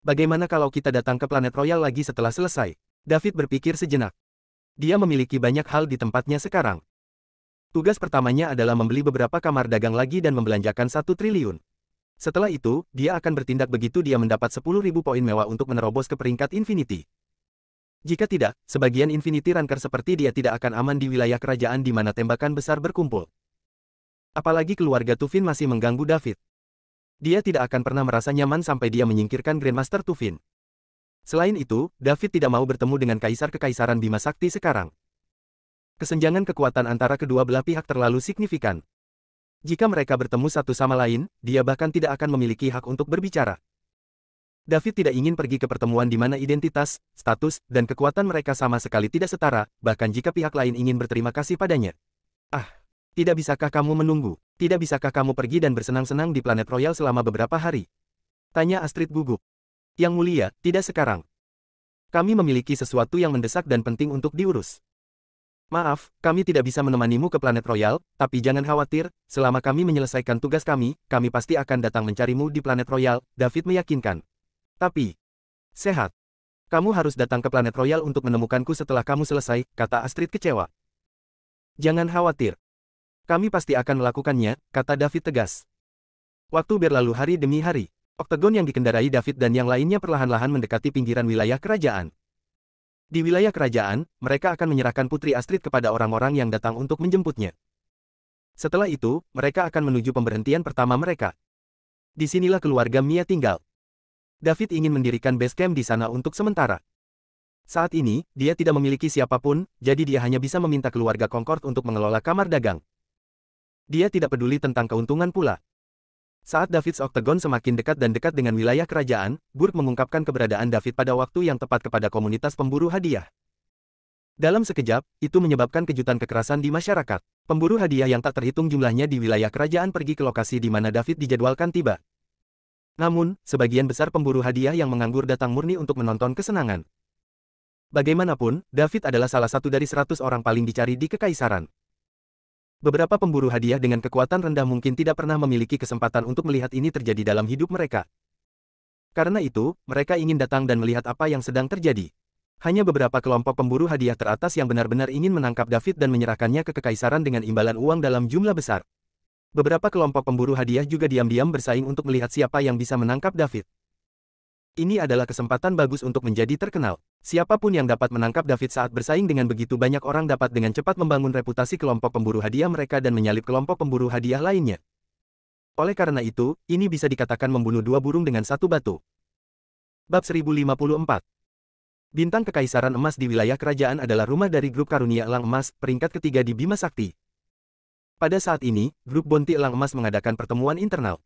Bagaimana kalau kita datang ke planet Royal lagi setelah selesai? David berpikir sejenak. Dia memiliki banyak hal di tempatnya sekarang. Tugas pertamanya adalah membeli beberapa kamar dagang lagi dan membelanjakan 1 triliun. Setelah itu, dia akan bertindak begitu dia mendapat 10.000 poin mewah untuk menerobos ke peringkat Infinity. Jika tidak, sebagian Infinity Ranker seperti dia tidak akan aman di wilayah kerajaan di mana tembakan besar berkumpul. Apalagi keluarga Tufin masih mengganggu David. Dia tidak akan pernah merasa nyaman sampai dia menyingkirkan Grandmaster Tufin. Selain itu, David tidak mau bertemu dengan Kaisar Kekaisaran Bima Sakti sekarang. Kesenjangan kekuatan antara kedua belah pihak terlalu signifikan. Jika mereka bertemu satu sama lain, dia bahkan tidak akan memiliki hak untuk berbicara. David tidak ingin pergi ke pertemuan di mana identitas, status, dan kekuatan mereka sama sekali tidak setara, bahkan jika pihak lain ingin berterima kasih padanya. Tidak bisakah kamu menunggu? Tidak bisakah kamu pergi dan bersenang-senang di planet Royal selama beberapa hari? Tanya Astrid gugup. Yang mulia, tidak sekarang. Kami memiliki sesuatu yang mendesak dan penting untuk diurus. Maaf, kami tidak bisa menemanimu ke planet Royal, tapi jangan khawatir, selama kami menyelesaikan tugas kami pasti akan datang mencarimu di planet Royal, David meyakinkan. Tapi, sehat. Kamu harus datang ke planet Royal untuk menemukanku setelah kamu selesai, kata Astrid kecewa. Jangan khawatir. Kami pasti akan melakukannya, kata David tegas. Waktu berlalu hari demi hari. Oktagon yang dikendarai David dan yang lainnya perlahan-lahan mendekati pinggiran wilayah kerajaan. Di wilayah kerajaan, mereka akan menyerahkan Putri Astrid kepada orang-orang yang datang untuk menjemputnya. Setelah itu, mereka akan menuju pemberhentian pertama mereka. Disinilah keluarga Mia tinggal. David ingin mendirikan base camp di sana untuk sementara. Saat ini, dia tidak memiliki siapapun, jadi dia hanya bisa meminta keluarga Concord untuk mengelola kamar dagang. Dia tidak peduli tentang keuntungan pula. Saat David's Octagon semakin dekat dan dekat dengan wilayah kerajaan, Burke mengungkapkan keberadaan David pada waktu yang tepat kepada komunitas pemburu hadiah. Dalam sekejap, itu menyebabkan kejutan kekerasan di masyarakat. Pemburu hadiah yang tak terhitung jumlahnya di wilayah kerajaan pergi ke lokasi di mana David dijadwalkan tiba. Namun, sebagian besar pemburu hadiah yang menganggur datang murni untuk menonton kesenangan. Bagaimanapun, David adalah salah satu dari 100 orang paling dicari di Kekaisaran. Beberapa pemburu hadiah dengan kekuatan rendah mungkin tidak pernah memiliki kesempatan untuk melihat ini terjadi dalam hidup mereka. Karena itu, mereka ingin datang dan melihat apa yang sedang terjadi. Hanya beberapa kelompok pemburu hadiah teratas yang benar-benar ingin menangkap David dan menyerahkannya ke Kekaisaran dengan imbalan uang dalam jumlah besar. Beberapa kelompok pemburu hadiah juga diam-diam bersaing untuk melihat siapa yang bisa menangkap David. Ini adalah kesempatan bagus untuk menjadi terkenal. Siapapun yang dapat menangkap David saat bersaing dengan begitu banyak orang dapat dengan cepat membangun reputasi kelompok pemburu hadiah mereka dan menyalip kelompok pemburu hadiah lainnya. Oleh karena itu, ini bisa dikatakan membunuh 2 burung dengan 1 batu. Bab 1054. Bintang Kekaisaran Emas di wilayah kerajaan adalah rumah dari grup Karunia Elang Emas, peringkat ketiga di Bima Sakti. Pada saat ini, grup Bonti Elang Emas mengadakan pertemuan internal.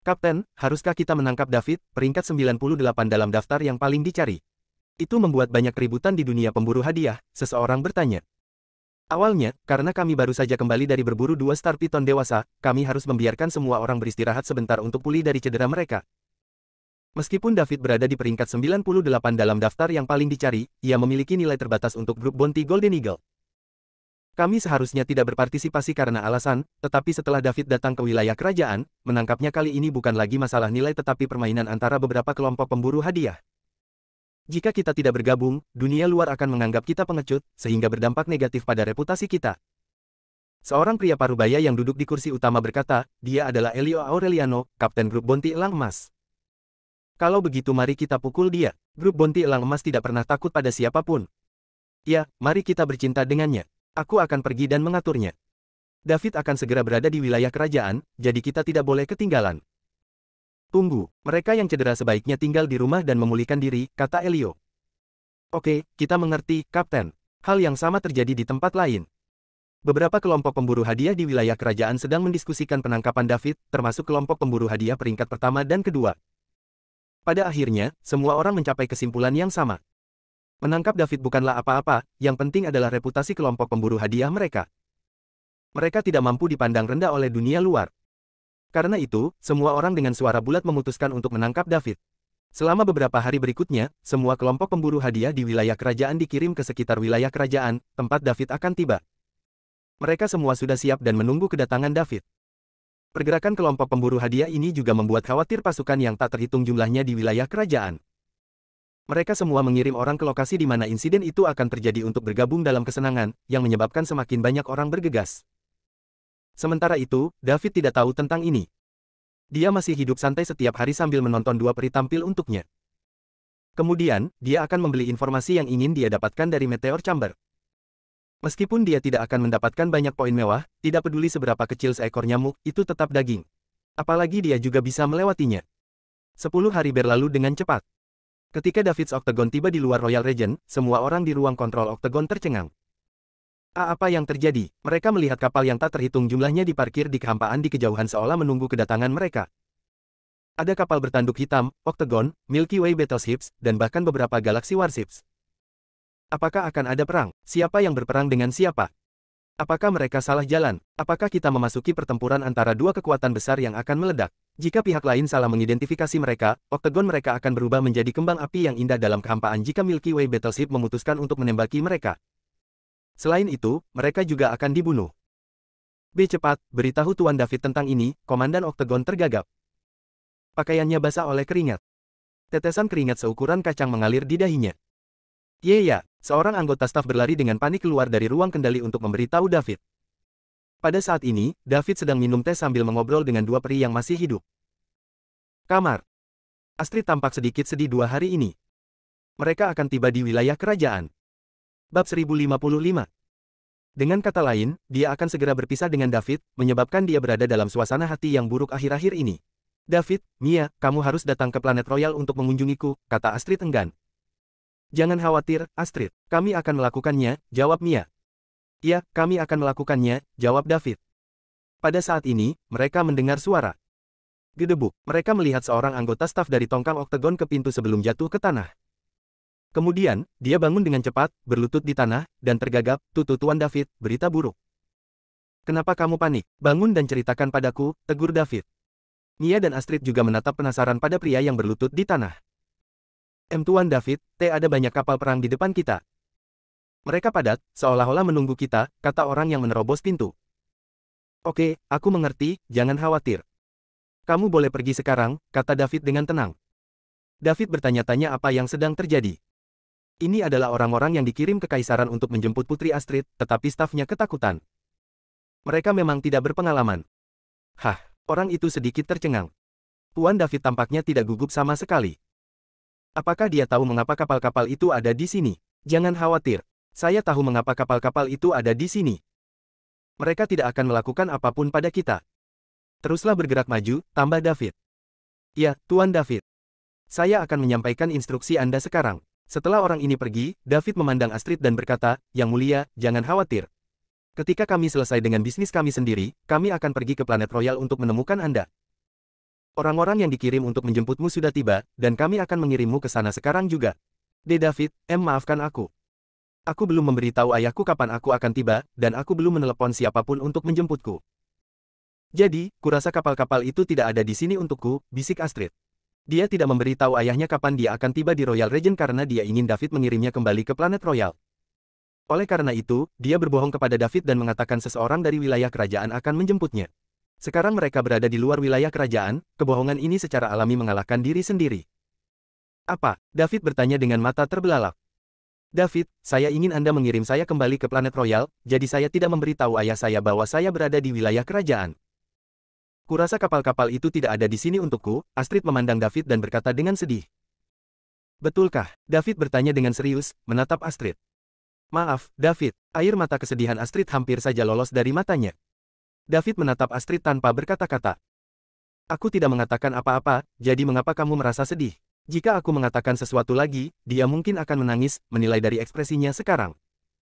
Kapten, haruskah kita menangkap David, peringkat 98 dalam daftar yang paling dicari? Itu membuat banyak keributan di dunia pemburu hadiah, seseorang bertanya. Awalnya, karena kami baru saja kembali dari berburu 2 Star Piton dewasa, kami harus membiarkan semua orang beristirahat sebentar untuk pulih dari cedera mereka. Meskipun David berada di peringkat 98 dalam daftar yang paling dicari, ia memiliki nilai terbatas untuk grup Bounty Golden Eagle. Kami seharusnya tidak berpartisipasi karena alasan, tetapi setelah David datang ke wilayah kerajaan, menangkapnya kali ini bukan lagi masalah nilai tetapi permainan antara beberapa kelompok pemburu hadiah. Jika kita tidak bergabung, dunia luar akan menganggap kita pengecut, sehingga berdampak negatif pada reputasi kita. Seorang pria parubaya yang duduk di kursi utama berkata, dia adalah Elio Aureliano, Kapten Grup Bounty Elang Emas. Kalau begitu mari kita pukul dia. Grup Bounty Elang Emas tidak pernah takut pada siapapun. Ya, mari kita bercinta dengannya. Aku akan pergi dan mengaturnya. David akan segera berada di wilayah kerajaan, jadi kita tidak boleh ketinggalan. Tunggu, mereka yang cedera sebaiknya tinggal di rumah dan memulihkan diri, kata Elio. Oke, kita mengerti, Kapten. Hal yang sama terjadi di tempat lain. Beberapa kelompok pemburu hadiah di wilayah kerajaan sedang mendiskusikan penangkapan David, termasuk kelompok pemburu hadiah peringkat pertama dan kedua. Pada akhirnya, semua orang mencapai kesimpulan yang sama. Menangkap David bukanlah apa-apa, yang penting adalah reputasi kelompok pemburu hadiah mereka. Mereka tidak mampu dipandang rendah oleh dunia luar. Karena itu, semua orang dengan suara bulat memutuskan untuk menangkap David. Selama beberapa hari berikutnya, semua kelompok pemburu hadiah di wilayah kerajaan dikirim ke sekitar wilayah kerajaan, tempat David akan tiba. Mereka semua sudah siap dan menunggu kedatangan David. Pergerakan kelompok pemburu hadiah ini juga membuat khawatir pasukan yang tak terhitung jumlahnya di wilayah kerajaan. Mereka semua mengirim orang ke lokasi di mana insiden itu akan terjadi untuk bergabung dalam kesenangan, yang menyebabkan semakin banyak orang bergegas. Sementara itu, David tidak tahu tentang ini. Dia masih hidup santai setiap hari sambil menonton dua peri tampil untuknya. Kemudian, dia akan membeli informasi yang ingin dia dapatkan dari Meteor Chamber. Meskipun dia tidak akan mendapatkan banyak poin mewah, tidak peduli seberapa kecil seekor nyamuk, itu tetap daging. Apalagi dia juga bisa melewatinya. 10 hari berlalu dengan cepat. Ketika David's Octagon tiba di luar Royal Regent, semua orang di ruang kontrol Octagon tercengang. Apa yang terjadi? Mereka melihat kapal yang tak terhitung jumlahnya diparkir di kehampaan di kejauhan seolah menunggu kedatangan mereka. Ada kapal bertanduk hitam, Octagon, Milky Way Battleships, dan bahkan beberapa Galaxy Warships. Apakah akan ada perang? Siapa yang berperang dengan siapa? Apakah mereka salah jalan? Apakah kita memasuki pertempuran antara dua kekuatan besar yang akan meledak? Jika pihak lain salah mengidentifikasi mereka, Octagon mereka akan berubah menjadi kembang api yang indah dalam kehampaan jika Milky Way Battleship memutuskan untuk menembaki mereka. Selain itu, mereka juga akan dibunuh. Cepat, beritahu Tuan David tentang ini, Komandan Octagon tergagap. Pakaiannya basah oleh keringat. Tetesan keringat seukuran kacang mengalir di dahinya. Ya, seorang anggota staf berlari dengan panik keluar dari ruang kendali untuk memberitahu David. Pada saat ini, David sedang minum teh sambil mengobrol dengan dua peri yang masih hidup. Kamar. Astrid tampak sedikit sedih 2 hari ini. Mereka akan tiba di wilayah kerajaan. Bab 1055. Dengan kata lain, dia akan segera berpisah dengan David, menyebabkan dia berada dalam suasana hati yang buruk akhir-akhir ini. David, Mia, kamu harus datang ke planet Royal untuk mengunjungiku, kata Astrid enggan. Jangan khawatir, Astrid, kami akan melakukannya, jawab Mia. Ya, kami akan melakukannya, jawab David. Pada saat ini, mereka mendengar suara gedebuk. Mereka melihat seorang anggota staf dari tongkang Octagon ke pintu sebelum jatuh ke tanah. Kemudian, dia bangun dengan cepat, berlutut di tanah, dan tergagap, Tuan David, berita buruk. Kenapa kamu panik? Bangun dan ceritakan padaku, tegur David. Mia dan Astrid juga menatap penasaran pada pria yang berlutut di tanah. Tuan David, ada banyak kapal perang di depan kita. Mereka padat, seolah-olah menunggu kita, kata orang yang menerobos pintu. Oke, aku mengerti, jangan khawatir. Kamu boleh pergi sekarang, kata David dengan tenang. David bertanya-tanya apa yang sedang terjadi. Ini adalah orang-orang yang dikirim ke Kaisaran untuk menjemput Putri Astrid, tetapi stafnya ketakutan. Mereka memang tidak berpengalaman. Orang itu sedikit tercengang. Tuan David tampaknya tidak gugup sama sekali. Apakah dia tahu mengapa kapal-kapal itu ada di sini? Jangan khawatir. Saya tahu mengapa kapal-kapal itu ada di sini. Mereka tidak akan melakukan apapun pada kita. Teruslah bergerak maju, tambah David. Ya, Tuan David. Saya akan menyampaikan instruksi Anda sekarang. Setelah orang ini pergi, David memandang Astrid dan berkata, Yang Mulia, jangan khawatir. Ketika kami selesai dengan bisnis kami sendiri, kami akan pergi ke planet Royal untuk menemukan Anda. Orang-orang yang dikirim untuk menjemputmu sudah tiba, dan kami akan mengirimmu ke sana sekarang juga. David, maafkan aku. Aku belum memberitahu ayahku kapan aku akan tiba, dan aku belum menelepon siapapun untuk menjemputku. Jadi, kurasa kapal-kapal itu tidak ada di sini untukku, bisik Astrid. Dia tidak memberitahu ayahnya kapan dia akan tiba di Royal Regent karena dia ingin David mengirimnya kembali ke planet Royal. Oleh karena itu, dia berbohong kepada David dan mengatakan seseorang dari wilayah kerajaan akan menjemputnya. Sekarang mereka berada di luar wilayah kerajaan, kebohongan ini secara alami mengalahkan diri sendiri. Apa? David bertanya dengan mata terbelalak. David, saya ingin Anda mengirim saya kembali ke planet Royal, jadi saya tidak memberitahu ayah saya bahwa saya berada di wilayah kerajaan. Kurasa kapal-kapal itu tidak ada di sini untukku, Astrid memandang David dan berkata dengan sedih. Betulkah? David bertanya dengan serius, menatap Astrid. Maaf, David. Air mata kesedihan Astrid hampir saja lolos dari matanya. David menatap Astrid tanpa berkata-kata. Aku tidak mengatakan apa-apa, jadi mengapa kamu merasa sedih? Jika aku mengatakan sesuatu lagi, dia mungkin akan menangis, menilai dari ekspresinya sekarang.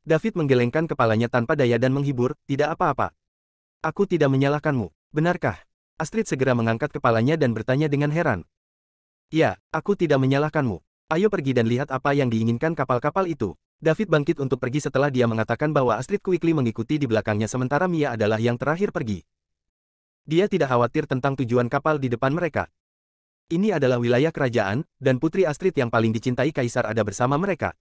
David menggelengkan kepalanya tanpa daya dan menghibur, tidak apa-apa. Aku tidak menyalahkanmu, benarkah? Astrid segera mengangkat kepalanya dan bertanya dengan heran. Ya, aku tidak menyalahkanmu. Ayo pergi dan lihat apa yang diinginkan kapal-kapal itu. David bangkit untuk pergi setelah dia mengatakan bahwa Astrid quickly mengikuti di belakangnya sementara Mia adalah yang terakhir pergi. Dia tidak khawatir tentang tujuan kapal di depan mereka. Ini adalah wilayah kerajaan, dan Putri Astrid yang paling dicintai Kaisar ada bersama mereka.